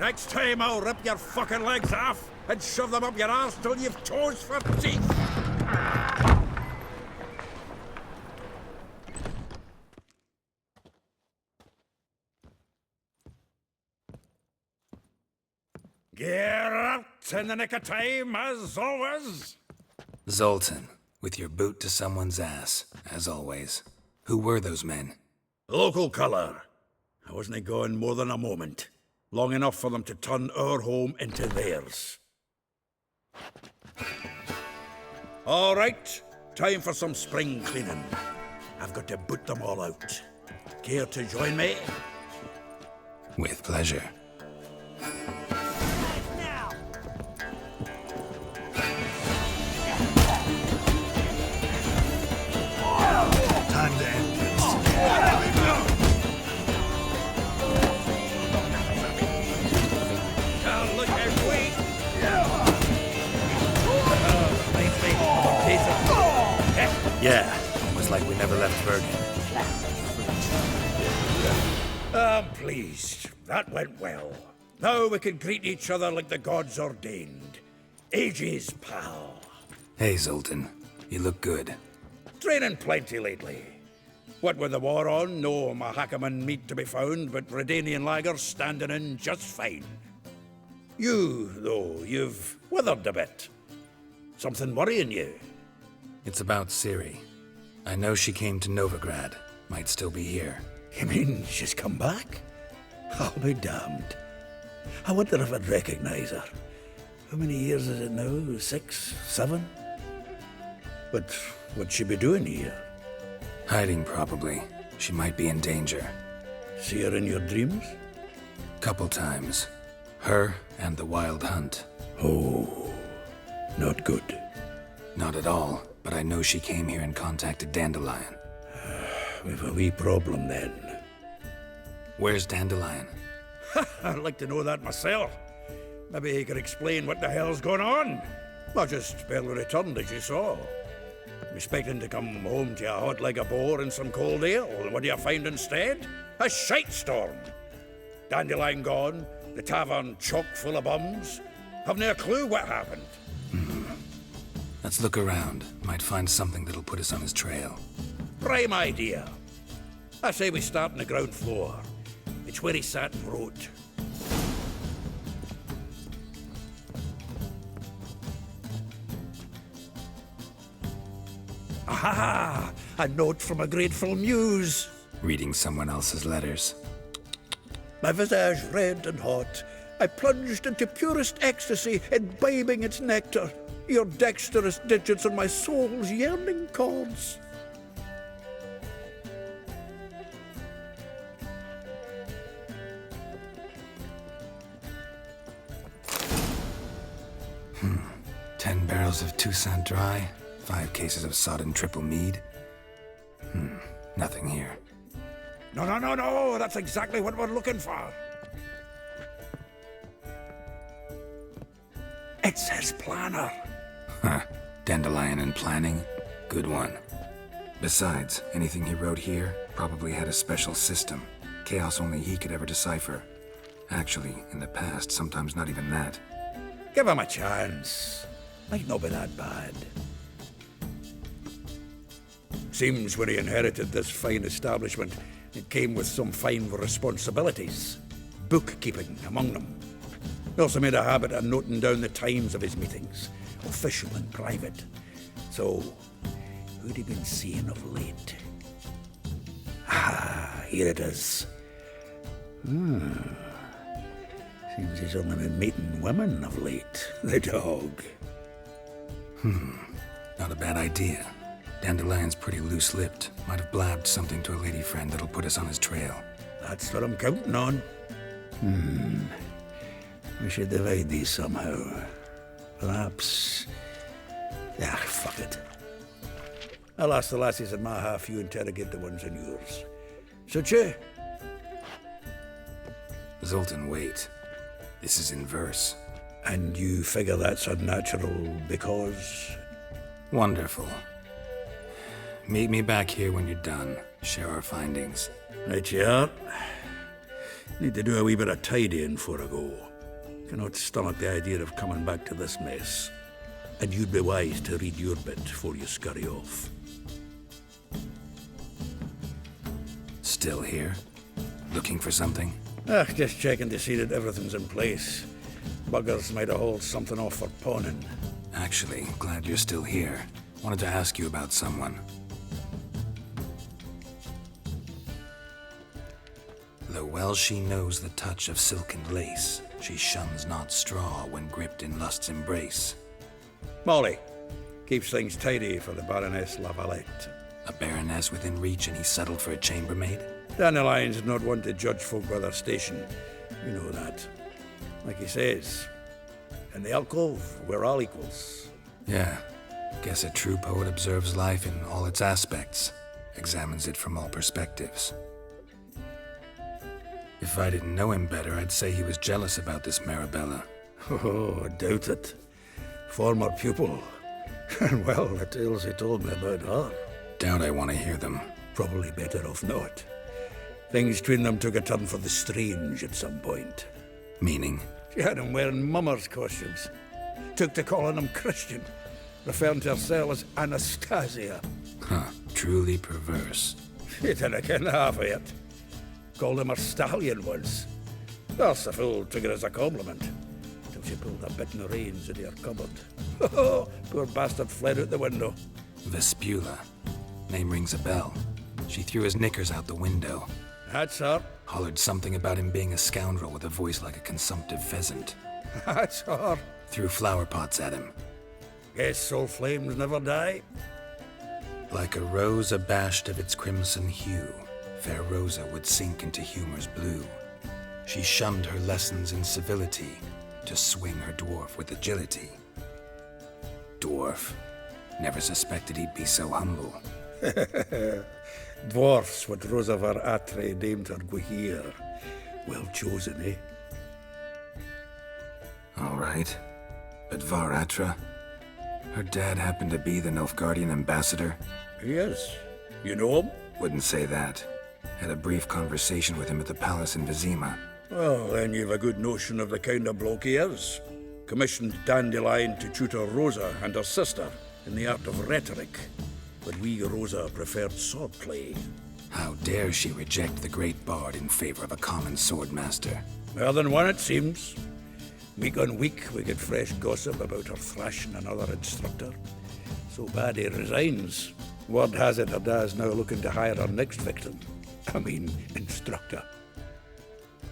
Next time I'll rip your fucking legs off and shove them up your ass till you've toes for teeth. Get out in the nick of time, as always. Zoltan, with your boot to someone's ass, as always. Who were those men? Local colour. I wasn't gone more than a moment. Long enough for them to turn our home into theirs. All right, time for some spring cleaning. I've got to boot them all out. Care to join me? With pleasure. Time to end this. Look at me! Yeah, almost like we never left Bergen. I'm pleased. That went well. Now we can greet each other like the gods ordained. Ages, pal. Hey, Zoltan. You look good. Training plenty lately. What with the war on, no Mahakaman meat to be found, but Redanian lagers standing in just fine. You, though, you've withered a bit. Something worrying you? It's about Ciri. I know she came to Novigrad. Might still be here. You mean she's come back? I'll be damned. I wonder if I'd recognize her. How many years is it now? 6, 7? But what'd she be doing here? Hiding, probably. She might be in danger. See her in your dreams? Couple times. Her and the Wild Hunt. Oh, not good. Not at all, but I know she came here and contacted Dandelion. We've a wee problem then. Where's Dandelion? I'd like to know that myself. Maybe he could explain what the hell's going on. I just barely returned, as you saw. Expecting to come home to a hot leg of boar and some cold ale. What do you find instead? A shite storm. Dandelion gone, the tavern chock full of bums. Haven't a clue what happened. Let's look around. Might find something that'll put us on his trail. Prime idea. I say we start on the ground floor. It's where he sat and wrote. Aha! A note from a grateful muse. Reading someone else's letters. My visage red and hot, I plunged into purest ecstasy, imbibing its nectar. Your dexterous digits on my soul's yearning chords. Hmm. 10 barrels of Toussaint Dry, 5 cases of sodden triple mead. Nothing here. No, that's exactly what we're looking for. It's his planner. Huh. Dandelion and planning? Good one. Besides, anything he wrote here probably had a special system. Chaos only he could ever decipher. Actually, in the past, sometimes not even that. Give him a chance. Might not be that bad. Seems when he inherited this fine establishment, it came with some fine responsibilities. Bookkeeping among them. He also made a habit of noting down the times of his meetings, official and private. So, who'd he been seeing of late? Ah, here it is. Seems he's only been meeting women of late. The dog. Not a bad idea. Dandelion's pretty loose-lipped. Might have blabbed something to a lady friend that'll put us on his trail. That's what I'm counting on. We should divide these somehow. Perhaps... fuck it. I'll ask the lassies in my half, you interrogate the ones in yours. Such you? Zoltan, wait. This is in verse. And you figure that's unnatural because... Wonderful. Meet me back here when you're done. Share our findings. Right you are. Need to do a wee bit of tidying before I go. Cannot stomach the idea of coming back to this mess. And you'd be wise to read your bit before you scurry off. Still here? Looking for something? Just checking to see that everything's in place. Buggers might have hauled something off for pawning. Actually, glad you're still here. Wanted to ask you about someone. Though well she knows the touch of silken lace, she shuns not straw when gripped in lust's embrace. Molly. Keeps things tidy for the Baroness Lavalette. A baroness within reach and he settled for a chambermaid? Dandelion's not one to judge folk by their station. You know that. Like he says, in the alcove, we're all equals. Yeah. Guess a true poet observes life in all its aspects, examines it from all perspectives. If I didn't know him better, I'd say he was jealous about this Marabella. Oh, I doubt it. Former pupil. And well, the tales he told me about her. Doubt I want to hear them. Probably better off not. Things between them took a turn for the strange at some point. Meaning? She had him wearing mummers' costumes. Took to calling him Christian, referring to herself as Anastasia. Huh, truly perverse. She didn't ken half of it. Called him her stallion once. Thus the fool took it as a compliment, till she pulled a bit in the reins into her cupboard. Poor bastard fled out the window. Vespula. Name rings a bell. She threw his knickers out the window. That's her. Hollered something about him being a scoundrel with a voice like a consumptive pheasant. That's her. Threw flower pots at him. Guess soul flames never die. Like a rose abashed of its crimson hue, fair Rosa would sink into humor's blue. She shunned her lessons in civility to swing her dwarf with agility. Dwarf. Never suspected he'd be so humble. Dwarfs what Rosa var Atre deemed her Guahir. Well chosen, eh? All right. But Var Atra? Her dad happened to be the Nilfgaardian ambassador? Yes. You know him? Wouldn't say that. Had a brief conversation with him at the palace in Vizima. Well, then you've a good notion of the kind of bloke he is. Commissioned Dandelion to tutor Rosa and her sister in the art of rhetoric. But we, Rosa, preferred swordplay. How dare she reject the great bard in favor of a common swordmaster? More than one, it seems. Week on week, we get fresh gossip about her thrashing another instructor. So bad he resigns. Word has it her dad's now looking to hire her next victim. I mean, instructor.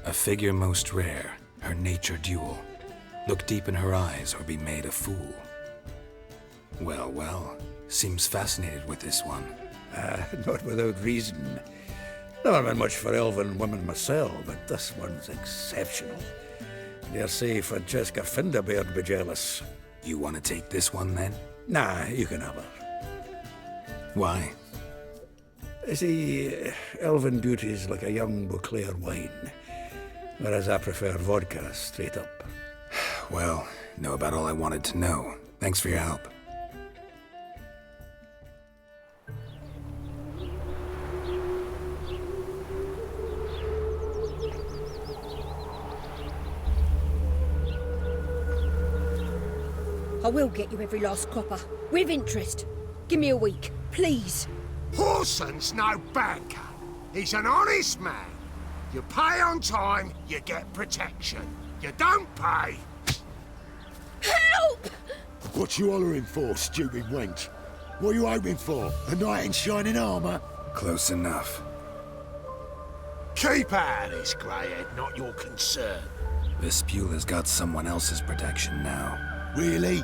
A figure most rare, her nature dual. Look deep in her eyes or be made a fool. Well, well, seems fascinated with this one. Not without reason. Never been much for elven women myself, but this one's exceptional. Dare say Francesca Finderbeard be jealous. You want to take this one, then? Nah, you can have her. Why? See, elven beauty's like a young Beauclair wine, whereas I prefer vodka straight up. Well, know about all I wanted to know. Thanks for your help. I will get you every last copper, with interest. Give me a week, please. Horson's no banker. He's an honest man. You pay on time, you get protection. You don't pay... Help! What you hollering for, stupid wench? What you hoping for? A knight in shining armour? Close enough. Keep out of this, greyhead, not your concern. Vespula's got someone else's protection now. Really?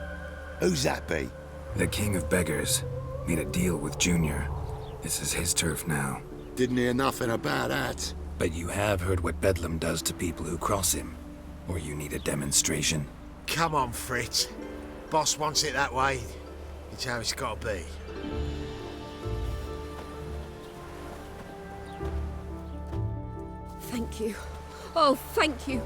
Who's that be? The King of Beggars. Made a deal with Junior. This is his turf now. Didn't hear nothing about that. But you have heard what Bedlam does to people who cross him. Or you need a demonstration? Come on, Fritz. Boss wants it that way. It's how it's got to be. Thank you. Oh, thank you.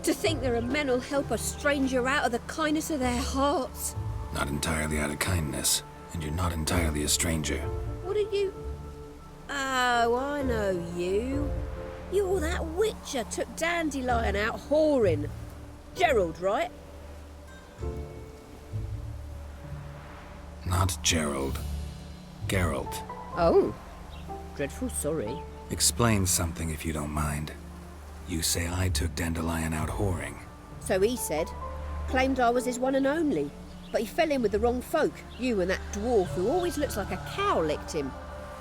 To think there are men who'll help a stranger out of the kindness of their hearts. Not entirely out of kindness, and you're not entirely a stranger. What are you... Oh, I know you. You're that witcher took Dandelion out whoring. Gerald, right? Not Gerald. Geralt. Oh. Dreadful sorry. Explain something if you don't mind. You say I took Dandelion out whoring. So he said. Claimed I was his one and only. But he fell in with the wrong folk. You and that dwarf who always looks like a cow licked him.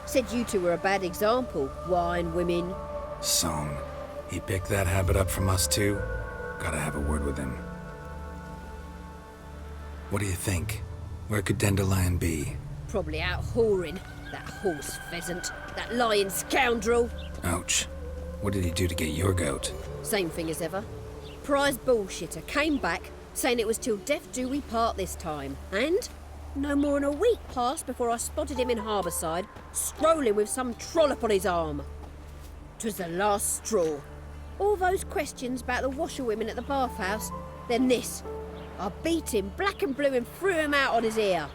Said you two were a bad example. Wine, women. Song. He picked that habit up from us too? Gotta have a word with him. What do you think? Where could Dandelion be? Probably out whoring. That horse pheasant. That lying scoundrel. Ouch. What did he do to get your goat? Same thing as ever. Prize bullshitter came back, saying it was till death do we part this time. And no more than a week passed before I spotted him in Harbourside, strolling with some trollop on his arm. 'Twas the last straw. All those questions about the washerwomen at the bathhouse, then this. I beat him black and blue and threw him out on his ear.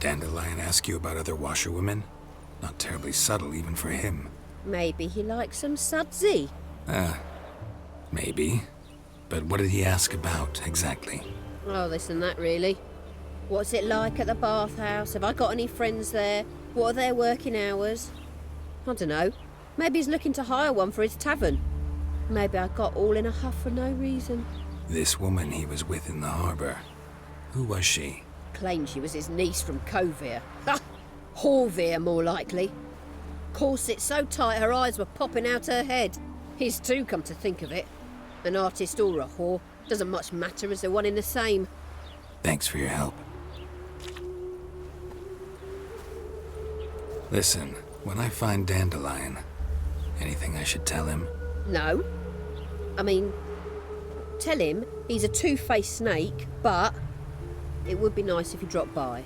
Dandelion ask you about other washerwomen? Not terribly subtle even for him. Maybe he likes some sudsy. Maybe. But what did he ask about, exactly? Oh, this and that, really. What's it like at the bathhouse? Have I got any friends there? What are their working hours? I don't know. Maybe he's looking to hire one for his tavern. Maybe I got all in a huff for no reason. This woman he was with in the harbour. Who was she? Claimed she was his niece from Kovir. Ha! Horvir, more likely. Corset so tight her eyes were popping out her head. His too, come to think of it. An artist or a whore. Doesn't much matter as they're one in the same. Thanks for your help. Listen, when I find Dandelion, anything I should tell him? No. I mean, tell him he's a two-faced snake, but it would be nice if he dropped by.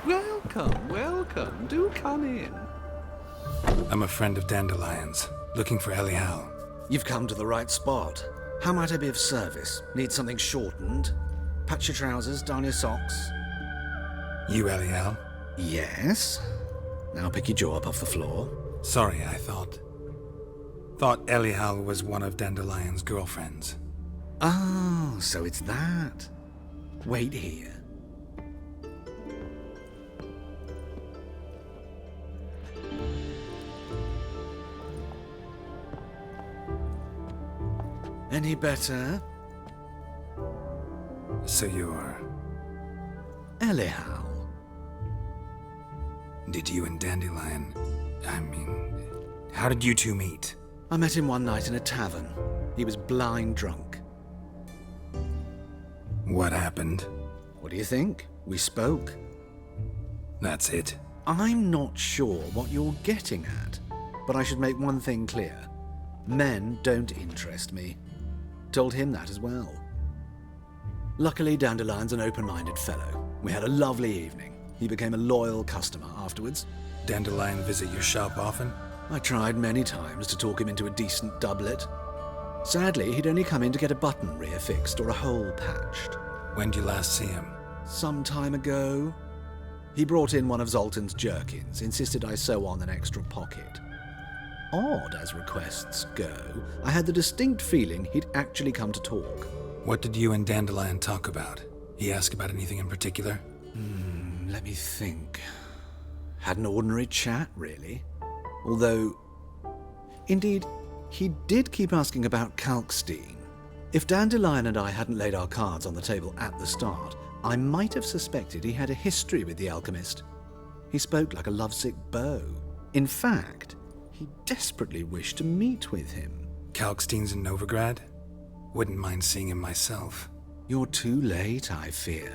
Welcome, welcome. Do come in. I'm a friend of Dandelion's, looking for Elial. You've come to the right spot. How might I be of service? Need something shortened? Patch your trousers, darn your socks. You Elial? Yes. Now pick your jaw up off the floor. Sorry, I thought Elial was one of Dandelion's girlfriends. Oh, so it's that. Wait here. Any better? So you're... Elial. Did you and Dandelion... how did you two meet? I met him one night in a tavern. He was blind drunk. What happened? What do you think? We spoke. That's it? I'm not sure what you're getting at, but I should make one thing clear. Men don't interest me. Told him that as well. Luckily, Dandelion's an open-minded fellow. We had a lovely evening. He became a loyal customer afterwards. Dandelion visit your shop often? I tried many times to talk him into a decent doublet. Sadly, he'd only come in to get a button rear fixed or a hole patched. When did you last see him? Some time ago. He brought in one of Zoltan's jerkins, insisted I sew on an extra pocket. Odd as requests go, I had the distinct feeling he'd actually come to talk. What did you and Dandelion talk about? He asked about anything in particular? Let me think. Had an ordinary chat, really. Although, indeed, he did keep asking about Kalkstein. If Dandelion and I hadn't laid our cards on the table at the start, I might have suspected he had a history with the alchemist. He spoke like a lovesick beau. In fact, he desperately wished to meet with him. Kalkstein's in Novigrad? Wouldn't mind seeing him myself. You're too late, I fear.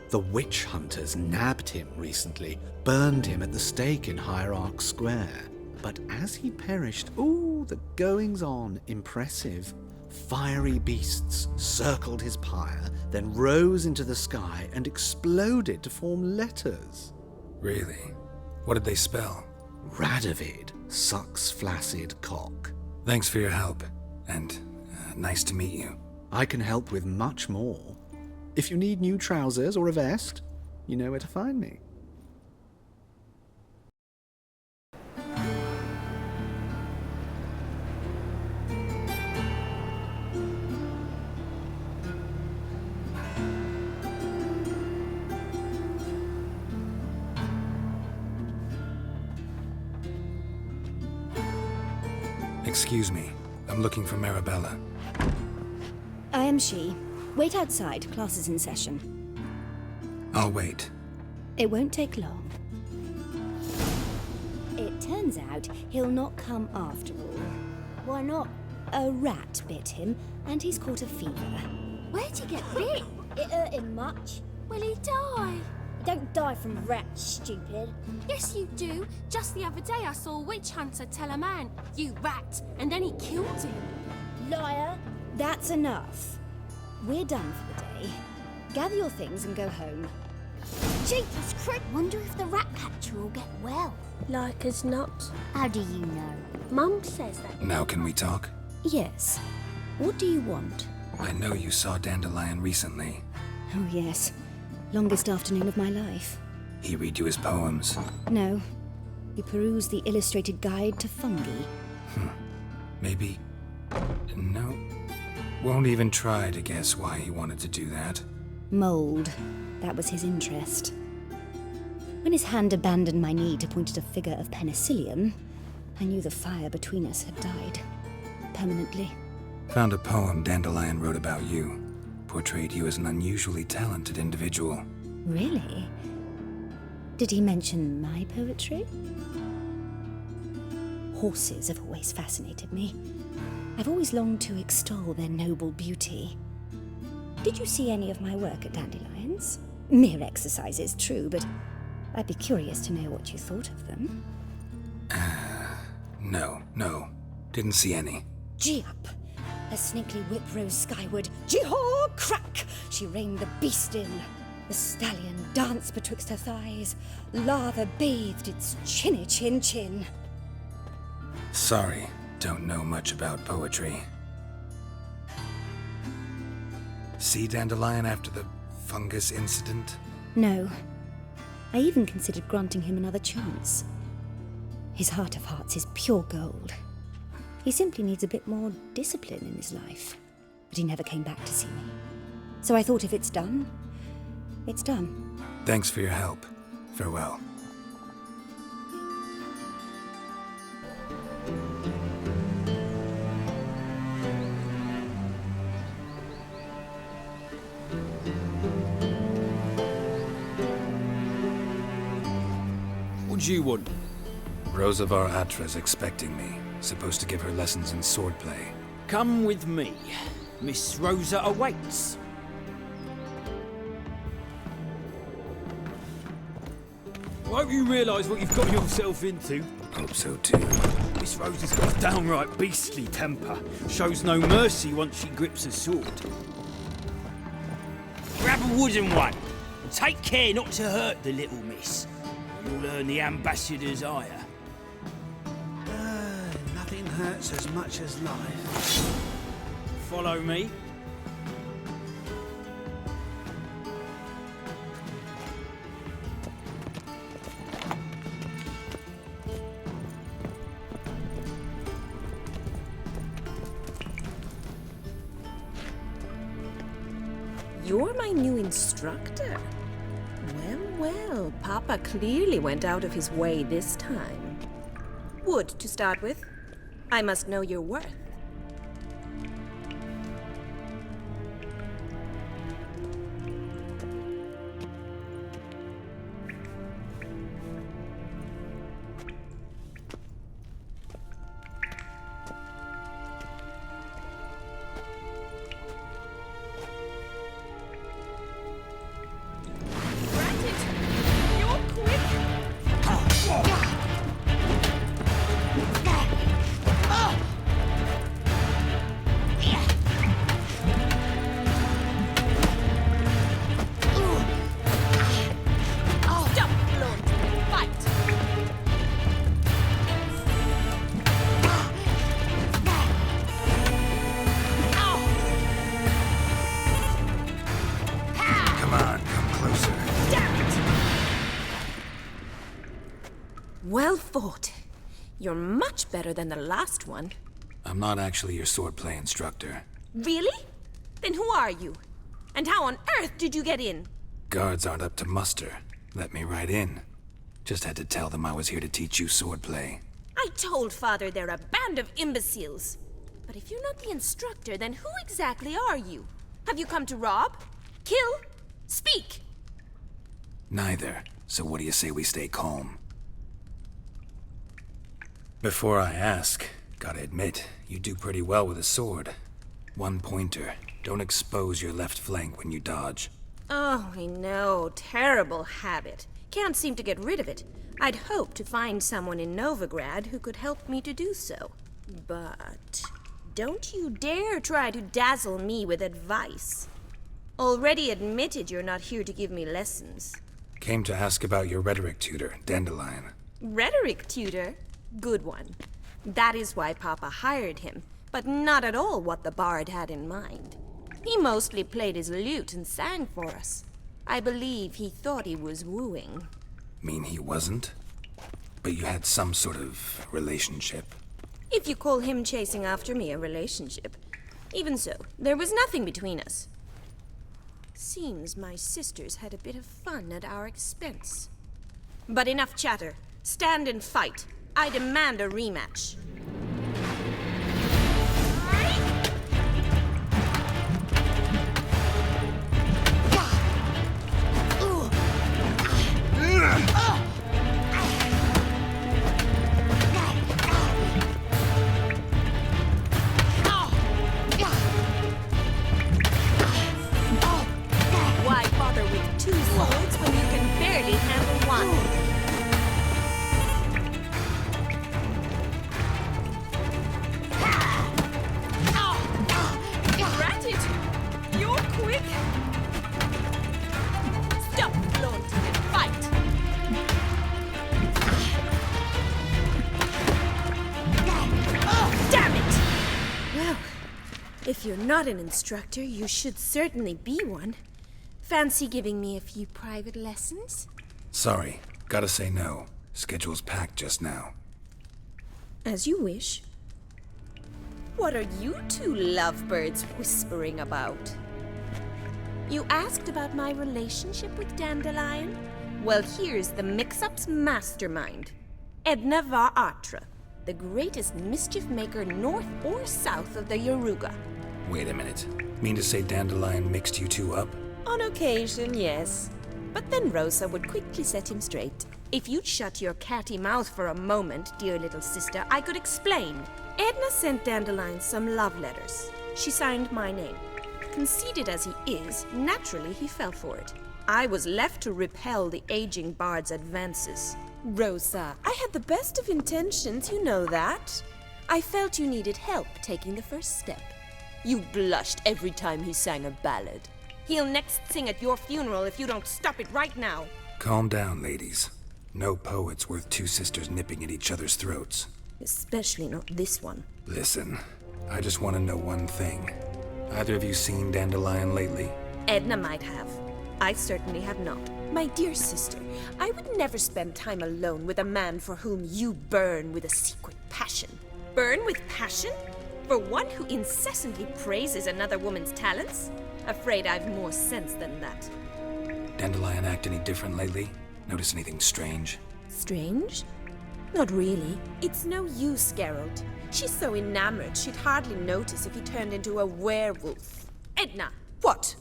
The witch hunters nabbed him recently, burned him at the stake in Hierarch Square. But as he perished, the goings-on, impressive. Fiery beasts circled his pyre, then rose into the sky and exploded to form letters. Really? What did they spell? Radovid sucks flaccid cock. Thanks for your help, and nice to meet you. I can help with much more. If you need new trousers or a vest, you know where to find me. Excuse me. I'm looking for Marabella. I am she. Wait outside. Class is in session. I'll wait. It won't take long. It turns out he'll not come after all. Why not? A rat bit him, and he's caught a fever. Where'd he get bit? It hurt him much. Will he die? You don't die from rats, stupid. Yes, you do. Just the other day I saw a witch hunter tell a man, "You rat," and then he killed him. Liar. That's enough. We're done for the day. Gather your things and go home. Jeepers creep! Wonder if the rat catcher will get well. Like as not. How do you know? Mum says that. Now can we talk? Yes. What do you want? I know you saw Dandelion recently. Oh, yes. Longest afternoon of my life. He read you his poems. No. He perused the illustrated guide to fungi. Maybe... No. Won't even try to guess why he wanted to do that. Mold. That was his interest. When his hand abandoned my knee to point at a figure of penicillium, I knew the fire between us had died. Permanently. Found a poem Dandelion wrote about you. Portrayed you as an unusually talented individual. Really? Did he mention my poetry? Horses have always fascinated me. I've always longed to extol their noble beauty. Did you see any of my work at Dandelion's? Mere exercises, true, but I'd be curious to know what you thought of them. No. Didn't see any. Gee up! Her snakely whip rose skyward. Gee-haw! Crack! She reined the beast in. The stallion danced betwixt her thighs. Lather bathed its chinny chin. Sorry, don't know much about poetry. See Dandelion after the fungus incident? No. I even considered granting him another chance. His heart of hearts is pure gold. He simply needs a bit more discipline in his life. But he never came back to see me. So I thought if it's done, it's done. Thanks for your help. Farewell. What do you want? Rosa var Atra's expecting me. Supposed to give her lessons in swordplay. Come with me. Miss Rosa awaits. I hope you realise what you've got yourself into. Hope so too. Miss Rosa's got a downright beastly temper. Shows no mercy once she grips a sword. Grab a wooden one. And take care not to hurt the little miss. You'll earn the ambassador's ire. Nothing hurts as much as life. Follow me. You're my new instructor? Well, Papa clearly went out of his way this time. Wood, to start with. I must know your worth. Well fought. You're much better than the last one. I'm not actually your swordplay instructor. Really? Then who are you? And how on earth did you get in? Guards aren't up to muster. Let me right in. Just had to tell them I was here to teach you swordplay. I told Father they're a band of imbeciles. But if you're not the instructor, then who exactly are you? Have you come to rob? Kill? Speak! Neither. So what do you say we stay calm? Before I ask, gotta admit, you do pretty well with a sword. One pointer. Don't expose your left flank when you dodge. Oh, I know. Terrible habit. Can't seem to get rid of it. I'd hoped to find someone in Novigrad who could help me to do so. But don't you dare try to dazzle me with advice. Already admitted you're not here to give me lessons. Came to ask about your rhetoric tutor, Dandelion. Rhetoric tutor? Good one. That is why Papa hired him, but not at all what the bard had in mind. He mostly played his lute and sang for us. I believe he thought he was wooing. Mean he wasn't? But you had some sort of relationship. If you call him chasing after me a relationship. Even so, there was nothing between us. Seems my sisters had a bit of fun at our expense. But enough chatter. Stand and fight. I demand a rematch. Why bother with two swords when you can barely handle one? Rat it! You're quick! Stop flaunting and fight! Oh, damn it! Well, if you're not an instructor, you should certainly be one. Fancy giving me a few private lessons? Sorry, gotta say no. Schedule's packed just now. As you wish. What are you two lovebirds whispering about? You asked about my relationship with Dandelion? Well, here's the mix-up's mastermind. Edna var Atra, the greatest mischief maker north or south of the Yaruga. Wait a minute. Mean to say Dandelion mixed you two up? On occasion, yes. But then Rosa would quickly set him straight. If you'd shut your catty mouth for a moment, dear little sister, I could explain. Edna sent Dandelion some love letters. She signed my name. Conceited as he is, naturally he fell for it. I was left to repel the aging bard's advances. Rosa, I had the best of intentions, you know that. I felt you needed help taking the first step. You blushed every time he sang a ballad. He'll next sing at your funeral if you don't stop it right now. Calm down, ladies. No poet's worth two sisters nipping at each other's throats. Especially not this one. Listen, I just want to know one thing. Either of you seen Dandelion lately? Edna might have. I certainly have not. My dear sister, I would never spend time alone with a man for whom you burn with a secret passion. Burn with passion? For one who incessantly praises another woman's talents? Afraid I've more sense than that. Dandelion act any different lately? Notice anything strange? Strange? Not really. It's no use, Geralt. She's so enamored she'd hardly notice if he turned into a werewolf. Edna! What?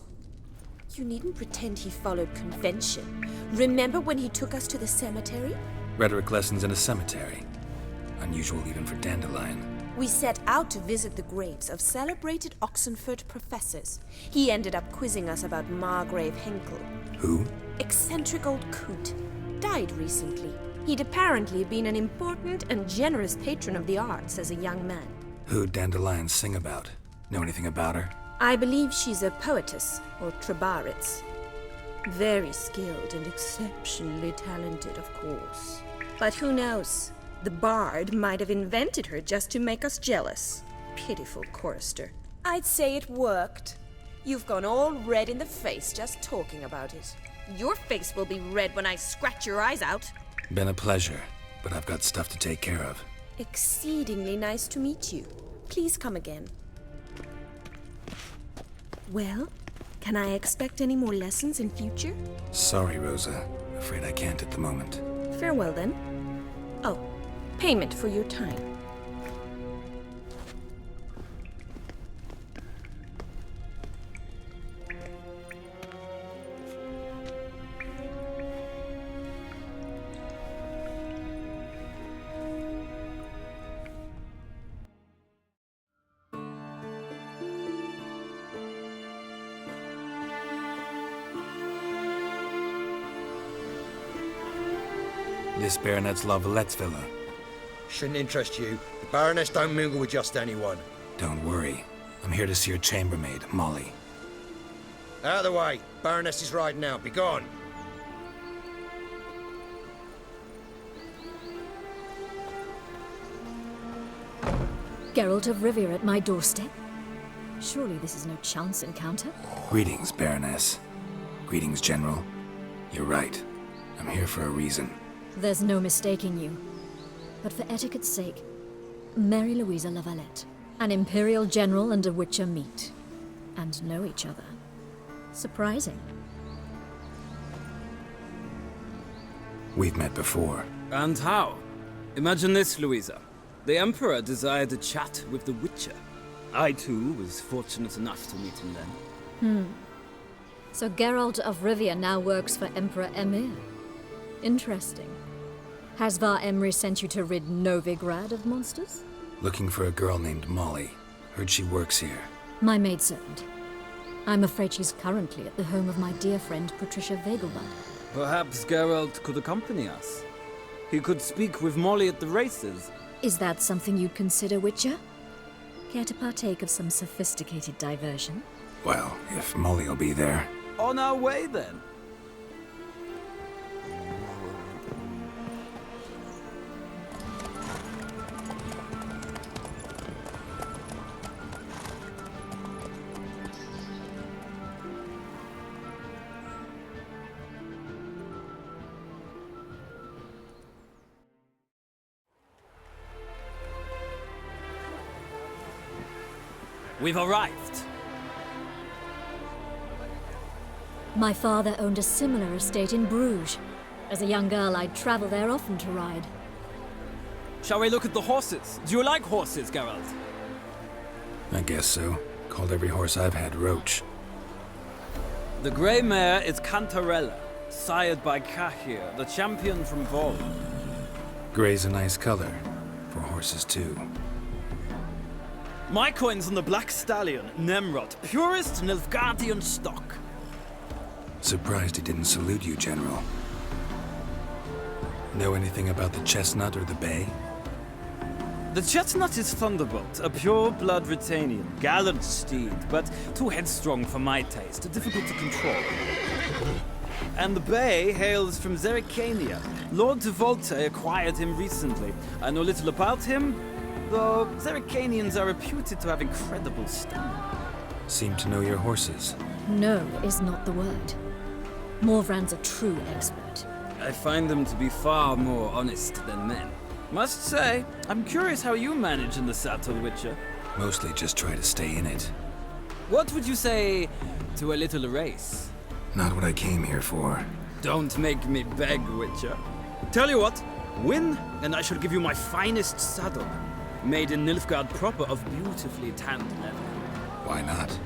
You needn't pretend he followed convention. Remember when he took us to the cemetery? Rhetoric lessons in a cemetery. Unusual even for Dandelion. We set out to visit the graves of celebrated Oxenford professors. He ended up quizzing us about Margrave Henkel. Who? Eccentric old coot. Died recently. He'd apparently been an important and generous patron of the arts as a young man. Who'd Dandelion sing about? Know anything about her? I believe she's a poetess, or trabaritz. Very skilled and exceptionally talented, of course. But who knows? The bard might have invented her just to make us jealous. Pitiful chorister. I'd say it worked. You've gone all red in the face just talking about it. Your face will be red when I scratch your eyes out. Been a pleasure, but I've got stuff to take care of. Exceedingly nice to meet you. Please come again. Well, can I expect any more lessons in future? Sorry, Rosa. Afraid I can't at the moment. Farewell, then. Oh, payment for your time. This Baronet's Lavallette's villa. Shouldn't interest you. The Baroness don't mingle with just anyone. Don't worry. I'm here to see her chambermaid, Molly. Out of the way. Baroness is riding out. Be gone. Geralt of Rivia at my doorstep? Surely this is no chance encounter? Greetings, Baroness. Greetings, General. You're right. I'm here for a reason. There's no mistaking you. But for etiquette's sake, Mary Louisa Lavalette, an Imperial General and a Witcher meet, and know each other. Surprising. We've met before. And how? Imagine this, Louisa. The Emperor desired a chat with the Witcher. I, too, was fortunate enough to meet him then. So Geralt of Rivia now works for Emperor Emir. Interesting. Has Var Emry sent you to rid Novigrad of monsters? Looking for a girl named Molly. Heard she works here. My maidservant. I'm afraid she's currently at the home of my dear friend Patricia Vegelbud. Perhaps Geralt could accompany us. He could speak with Molly at the races. Is that something you'd consider, Witcher? Care to partake of some sophisticated diversion? Well, if Molly'll be there. On our way, then. We've arrived. My father owned a similar estate in Bruges. As a young girl, I'd travel there often to ride. Shall we look at the horses? Do you like horses, Geralt? I guess so. Called every horse I've had Roach. The grey mare is Cantarella, sired by Cahir, the champion from Vol. Grey's a nice color. For horses, too. My coin's on the Black Stallion, Nemrod, purest Nilfgaardian stock. Surprised he didn't salute you, General. Know anything about the chestnut or the bay? The chestnut is Thunderbolt, a pure-blood Retanian, gallant steed, but too headstrong for my taste, difficult to control. And the bay hails from Zerrikania. Lord de Volte acquired him recently. I know little about him, though Zerrikanians are reputed to have incredible stamina. Seem to know your horses. No is not the word. Morvran's a true expert. I find them to be far more honest than men. Must say, I'm curious how you manage in the saddle, Witcher. Mostly just try to stay in it. What would you say to a little race? Not what I came here for. Don't make me beg, Witcher. Tell you what, win, and I shall give you my finest saddle. Made in Nilfgaard proper of beautifully tanned leather. Why not?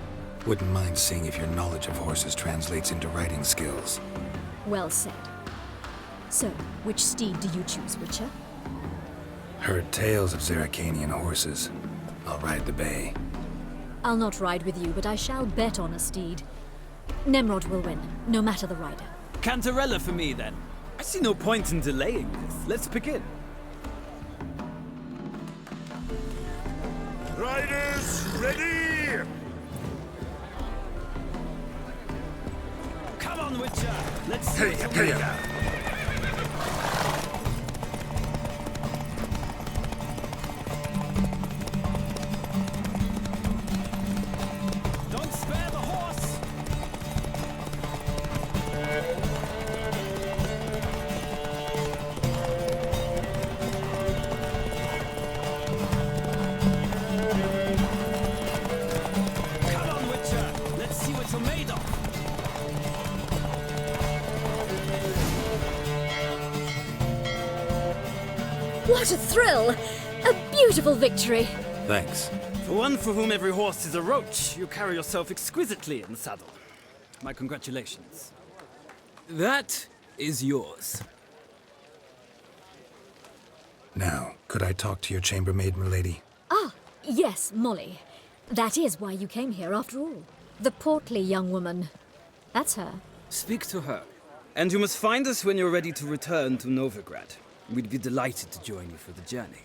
Wouldn't mind seeing if your knowledge of horses translates into riding skills. Well said. So, which steed do you choose, Witcher? Heard tales of Zerrikanian horses. I'll ride the bay. I'll not ride with you, but I shall bet on a steed. Nemrod will win, no matter the rider. Cantarella for me, then. I see no point in delaying this. Let's begin. Riders, ready! Come on, Witcher! Let's see what you're made of. Don't spare the horse! Come on, Witcher! Let's see what you're made of! What a thrill! A beautiful victory! Thanks. For one for whom every horse is a roach, you carry yourself exquisitely in the saddle. My congratulations. That is yours. Now, could I talk to your chambermaid, milady? Ah, yes, Molly. That is why you came here, after all. The portly young woman. That's her. Speak to her. And you must find us when you're ready to return to Novigrad. We'd be delighted to join you for the journey.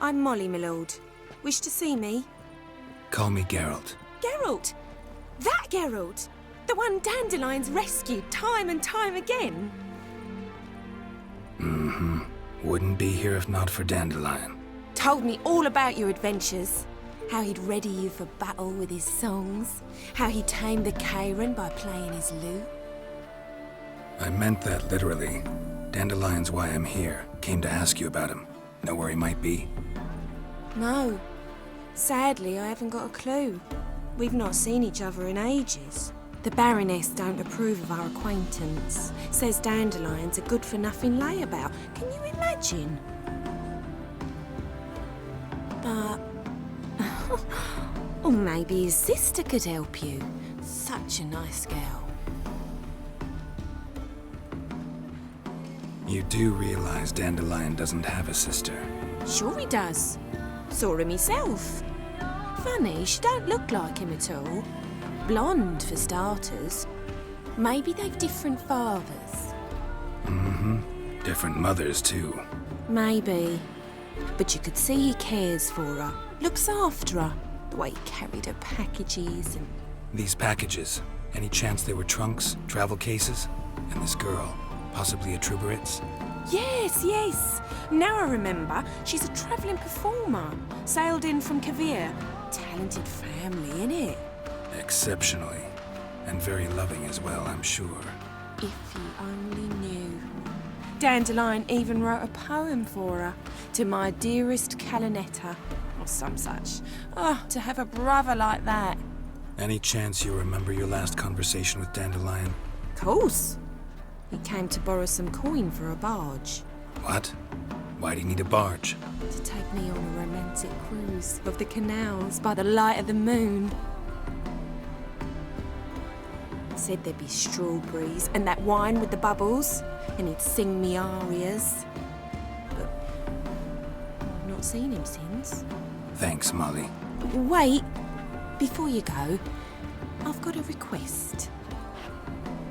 I'm Molly, my lord. Wish to see me? Call me Geralt. Geralt! That Geralt! The one Dandelion's rescued time and time again. Mm-hmm. Wouldn't be here if not for Dandelion. Told me all about your adventures. How he'd ready you for battle with his songs. How he tamed the Karen by playing his lute. I meant that literally. Dandelion's why I'm here. Came to ask you about him. Know where he might be? No. Sadly, I haven't got a clue. We've not seen each other in ages. The Baroness don't approve of our acquaintance. Says Dandelion's a good-for-nothing layabout. Can you imagine? But... or maybe his sister could help you. Such a nice girl. You do realize Dandelion doesn't have a sister? Sure he does. Saw her myself. Funny, she don't look like him at all. Blonde, for starters. Maybe they've different fathers. Mm-hmm. Different mothers, too. Maybe. But you could see he cares for her. Looks after her. The way he carried her packages and... These packages, any chance they were trunks, travel cases? And this girl, possibly a Troubaritz? Yes, yes. Now I remember, she's a travelling performer. Sailed in from Kavir. Talented family, innit? Exceptionally. And very loving as well, I'm sure. If you only knew. Dandelion even wrote a poem for her. To my dearest Calinetta. Or some such. Oh, to have a brother like that. Any chance you remember your last conversation with Dandelion? Of course. He came to borrow some coin for a barge. What? Why do you need a barge? To take me on a romantic cruise of the canals by the light of the moon. Said there'd be strawberries and that wine with the bubbles, and he'd sing me arias. But I've not seen him since. Thanks, Molly. Wait, before you go, I've got a request.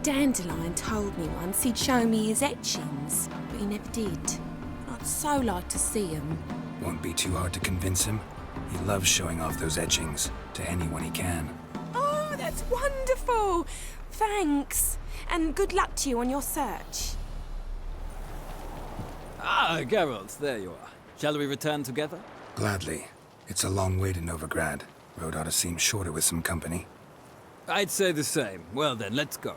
Dandelion told me once he'd show me his etchings, but he never did. I'd so like to see them. Won't be too hard to convince him. He loves showing off those etchings to anyone he can. Oh, that's wonderful! Thanks, and good luck to you on your search. Ah, Geralt, there you are. Shall we return together? Gladly. It's a long way to Novigrad. Road ought to seem shorter with some company. I'd say the same. Well then, let's go.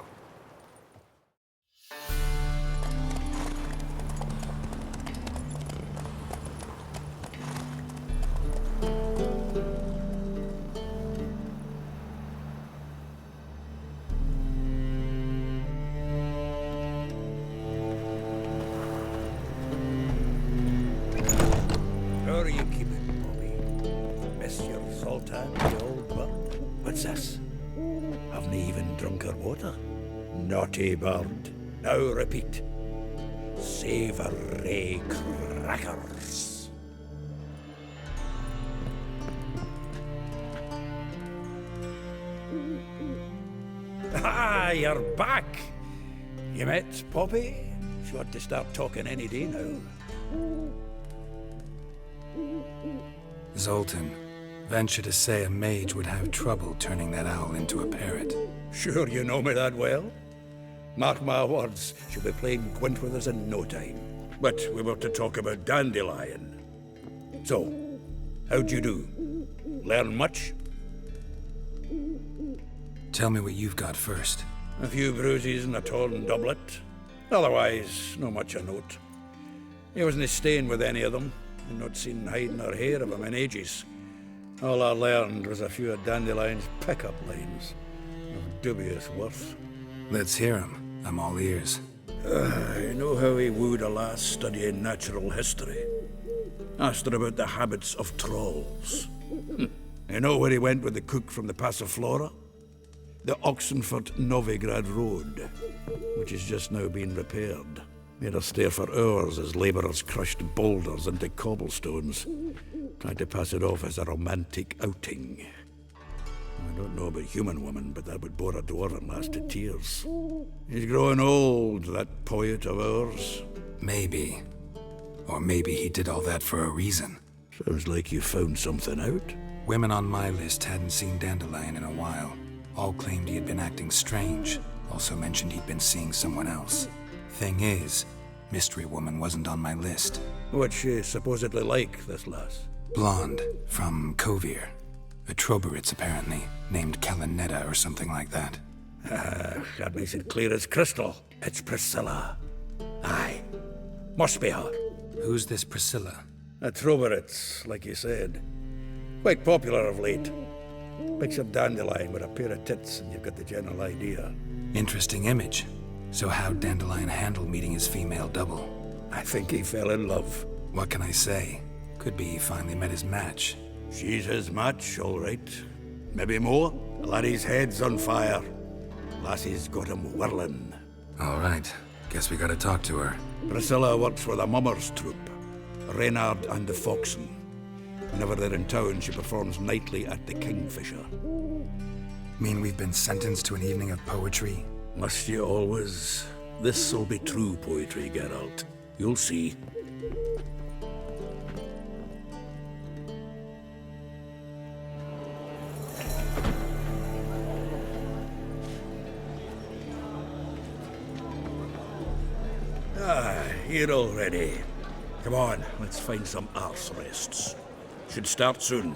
How are you keeping, Bobby? Miss your Sultan, the old bird? What's this? Haven't even drunk her water? Naughty bird. Now repeat. Savoury crackers. Ah, you're back. You met Poppy? She ought to start talking any day now. Zoltan, venture to say a mage would have trouble turning that owl into a parrot. Sure you know me that well? Mark my words, she'll be playing Gwent with us in no time. But we were to talk about Dandelion. So, how'd you do? Learn much? Tell me what you've got first. A few bruises and a torn doublet. Otherwise, no much of note. He wasn't staying with any of them. I'd not seen hide nor hair of him in ages. All I learned was a few of Dandelion's pickup lines of dubious worth. Let's hear him. I'm all ears. You know how he wooed a lass studying natural history? Asked her about the habits of trolls. You know where he went with the cook from the Passiflora? The Oxenfurt-Novigrad Road, which has just now been repaired. Made her stare for hours as labourers crushed boulders into cobblestones, tried to pass it off as a romantic outing. I don't know about human woman, but that would bore a dwarven lass to tears. He's growing old, that poet of ours. Maybe. Or maybe he did all that for a reason. Sounds like you found something out. Women on my list hadn't seen Dandelion in a while. All claimed he had been acting strange. Also mentioned he'd been seeing someone else. Thing is, Mystery Woman wasn't on my list. What's she supposedly like, this lass? Blonde, from Kovir. A Troberitz, apparently, named Kalinetta or something like that. That makes it clear as crystal. It's Priscilla. Aye. Must be her. Who's this Priscilla? A Troberitz, like you said. Quite popular of late. Picture Dandelion with a pair of tits and you've got the general idea. Interesting image. So how'd Dandelion handle meeting his female double? I think he fell in love. What can I say? Could be he finally met his match. She's his match, all right. Maybe more. The laddie's head's on fire. Lassie's got him whirling. All right. Guess we gotta talk to her. Priscilla works for the Mummers troupe. Reynard and the Foxen. Whenever they're in town, she performs nightly at the Kingfisher. Mean we've been sentenced to an evening of poetry? Must you always? This'll be true poetry, Geralt. You'll see. Here already. Come on, let's find some arse rests. Should start soon.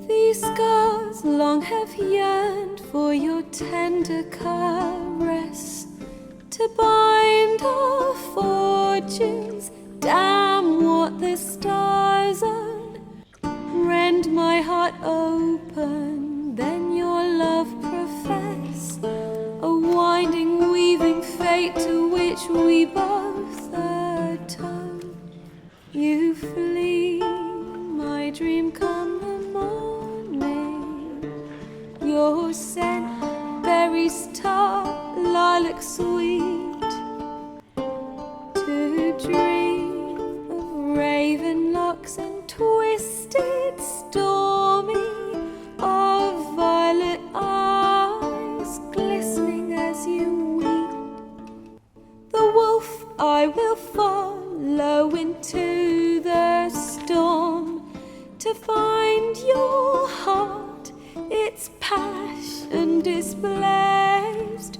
These scars long have yearned for your tender caress, to bind our fortunes. Damn what the stars own. Rend my heart open, then your love profess, a winding, weaving fate to which we both atone. You flee, my dream come the morning. Your scent, berries tart, lilac sweet. To dream of raven locks and twisted, stormy, of violet eyes glistening as you weep. The wolf I will follow into the storm, to find your heart, its passion displaced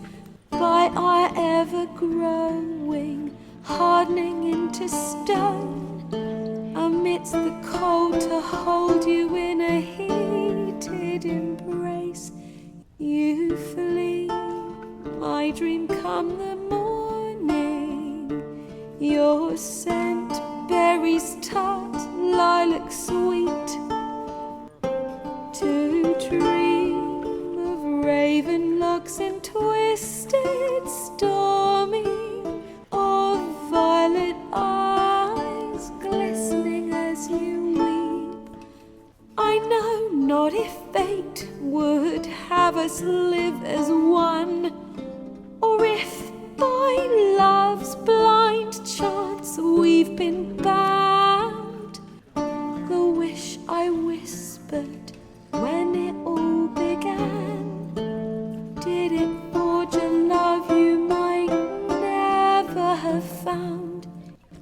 by our ever-growing, hardening into stone, amidst the cold to hold you in a heated embrace. You flee, my dream come the morning. Your scent, berries tart, lilac sweet. To dream of raven locks and twisted, stormy, of violet eyes glistening as you weep. I know not if fate would have us live as one, or if by love's blind chance we've been bound. The wish I whispered when it all began, did it forge a love you might never have found?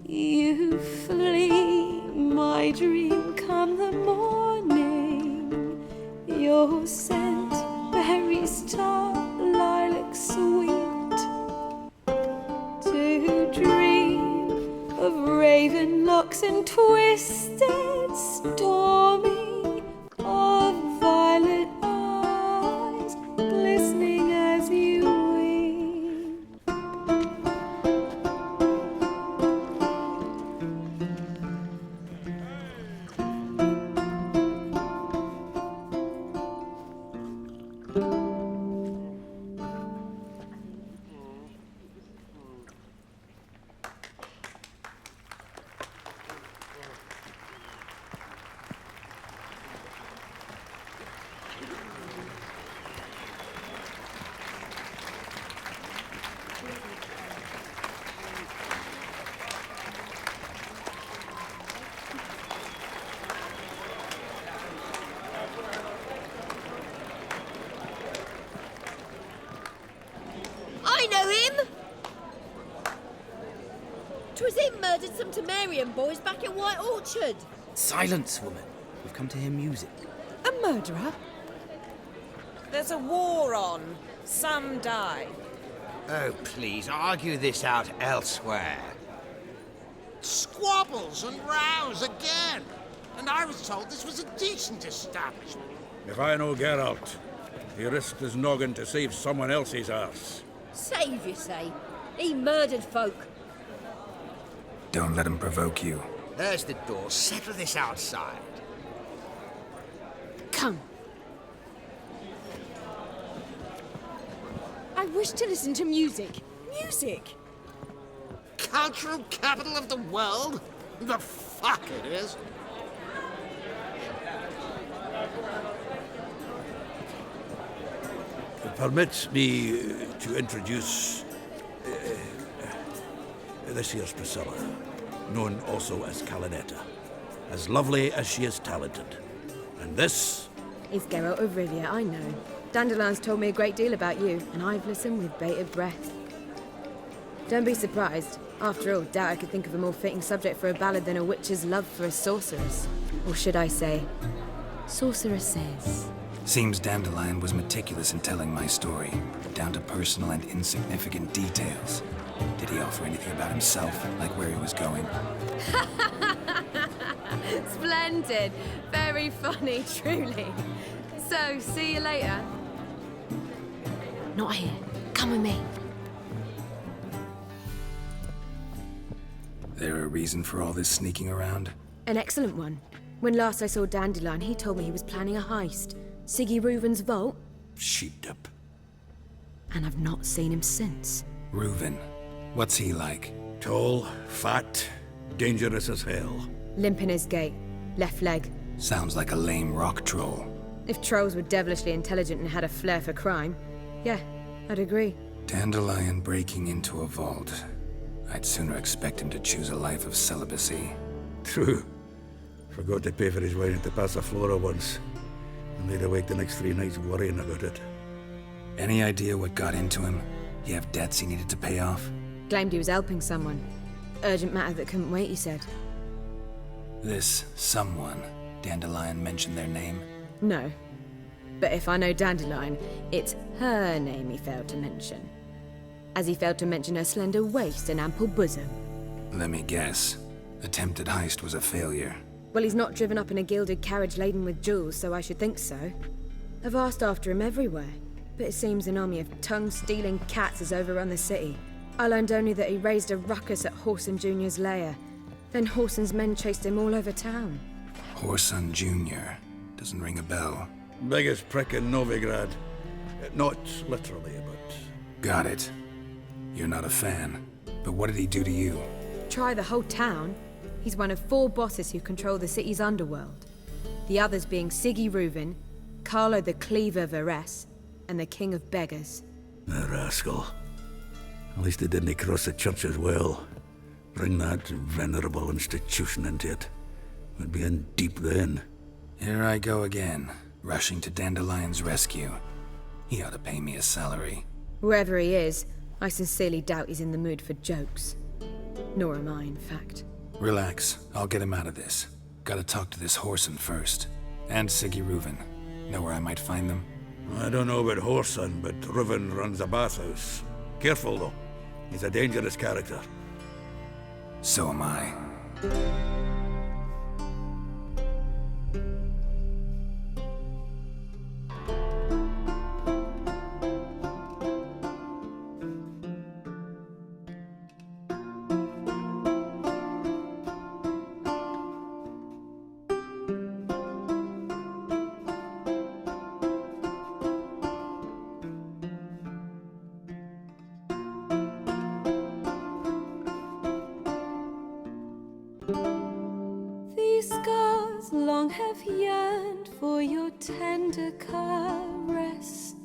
You flee, my dream come the morning. Your scent, berries tart, lilac sweet. To dream of raven locks and twisted, stormy, of violet eyes glistening as you weep. murdered some Temerian boys back in White Orchard. Silence, woman. We've come to hear music. A murderer? There's a war on. Some die. Oh, please, argue this out elsewhere. Squabbles and rows again. And I was told this was a decent establishment. If I know Geralt, he risked his noggin to save someone else's arse. Save, you say? He murdered folk. Don't let him provoke you. There's the door. Settle this outside. Come. I wish to listen to music. Music! Cultural capital of the world? The fuck it is. Permit me to introduce this here's Priscilla, known also as Calinetta. As lovely as she is talented. And this? It's Geralt of Rivia, I know. Dandelion's told me a great deal about you, and I've listened with bated breath. Don't be surprised. After all, doubt I could think of a more fitting subject for a ballad than a witch's love for a sorceress. Or should I say, sorceresses. Seems Dandelion was meticulous in telling my story, down to personal and insignificant details. Did he offer anything about himself, like where he was going? Splendid. Very funny, truly. So, see you later. Not here. Come with me. There a reason for all this sneaking around? An excellent one. When last I saw Dandelion, he told me he was planning a heist. Siggy Reuven's vault. Sheep-dip. And I've not seen him since. Reuven. What's he like? Tall, fat, dangerous as hell. Limp in his gait. Left leg. Sounds like a lame rock troll. If trolls were devilishly intelligent and had a flair for crime, yeah, I'd agree. Dandelion breaking into a vault. I'd sooner expect him to choose a life of celibacy. True. Forgot to pay for his wine at the Passaflora once. And laid awake the next 3 nights worrying about it. Any idea what got into him? He have debts he needed to pay off? Claimed he was helping someone. Urgent matter that couldn't wait, he said. This someone, Dandelion mentioned their name? No. But if I know Dandelion, it's her name he failed to mention. As he failed to mention her slender waist and ample bosom. Let me guess. Attempted heist was a failure. Well, he's not driven up in a gilded carriage laden with jewels, so I should think so. I've asked after him everywhere, but it seems an army of tongue-stealing cats has overrun the city. I learned only that he raised a ruckus at Whoreson Jr.'s lair. Then Whoreson's men chased him all over town. Whoreson Jr. Doesn't ring a bell. Biggest prick in Novigrad. Not literally, but... Got it. You're not a fan. But what did he do to you? Try the whole town. He's one of 4 bosses who control the city's underworld. The others being Siggy Reuven, Carlo the Cleaver Varese, and the King of Beggars. The rascal. At least they didn't cross the church as well. Bring that venerable institution into it. We'd be in deep then. Here I go again, rushing to Dandelion's rescue. He ought to pay me a salary. Wherever he is, I sincerely doubt he's in the mood for jokes. Nor am I, in fact. Relax, I'll get him out of this. Gotta talk to this Whoreson first. And Siggy Reuven. Know where I might find them? I don't know about Whoreson, but Reuven runs a bathhouse. Careful, though. He's a dangerous character. So am I. These scars long have yearned for your tender caress,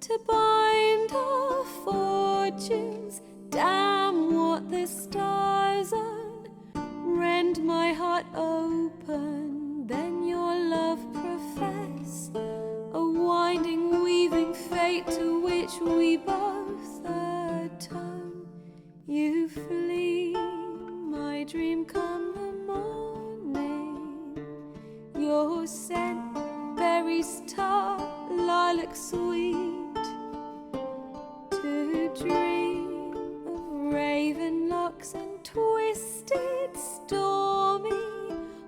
to bind our fortunes. Damn what the stars on, rend my heart open, then your love profess, a winding, weaving fate to which we both atone. You flee, my dream. berries tart, lilac sweet, to dream of raven locks and twisted stormy,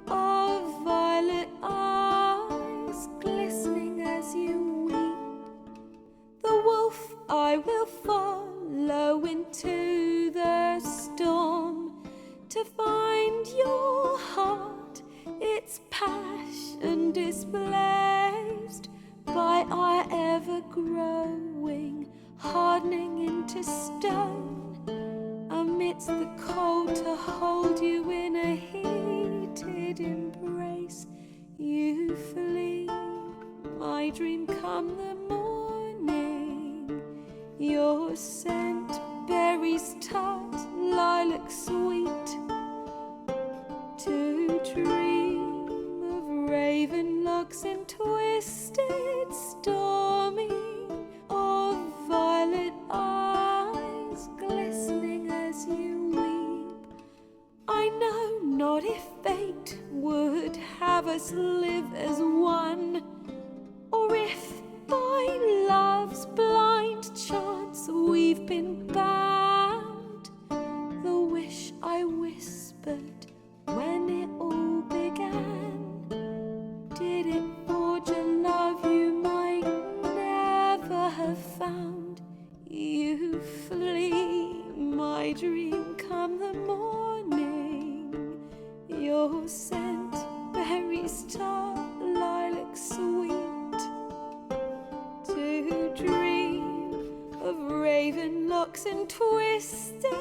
of violet eyes glistening as you weep. The wolf I will follow into the storm to find your heart, its passion displaced by our ever-growing, hardening into stone, amidst the cold to hold you in a heated embrace. You flee, my dream come the morning, your scent berries tart, lilac sweet, to dream of raven locks and twisted stormy, of violet eyes glistening as you weep. I know not if fate would have us live as one, or if by love's blind chance we've been bound. The wish I whispered when it all began, did it forge a love you might never have found? You flee, my dream come the morning, your scent berries tart, lilac sweet, to dream of raven locks and twisted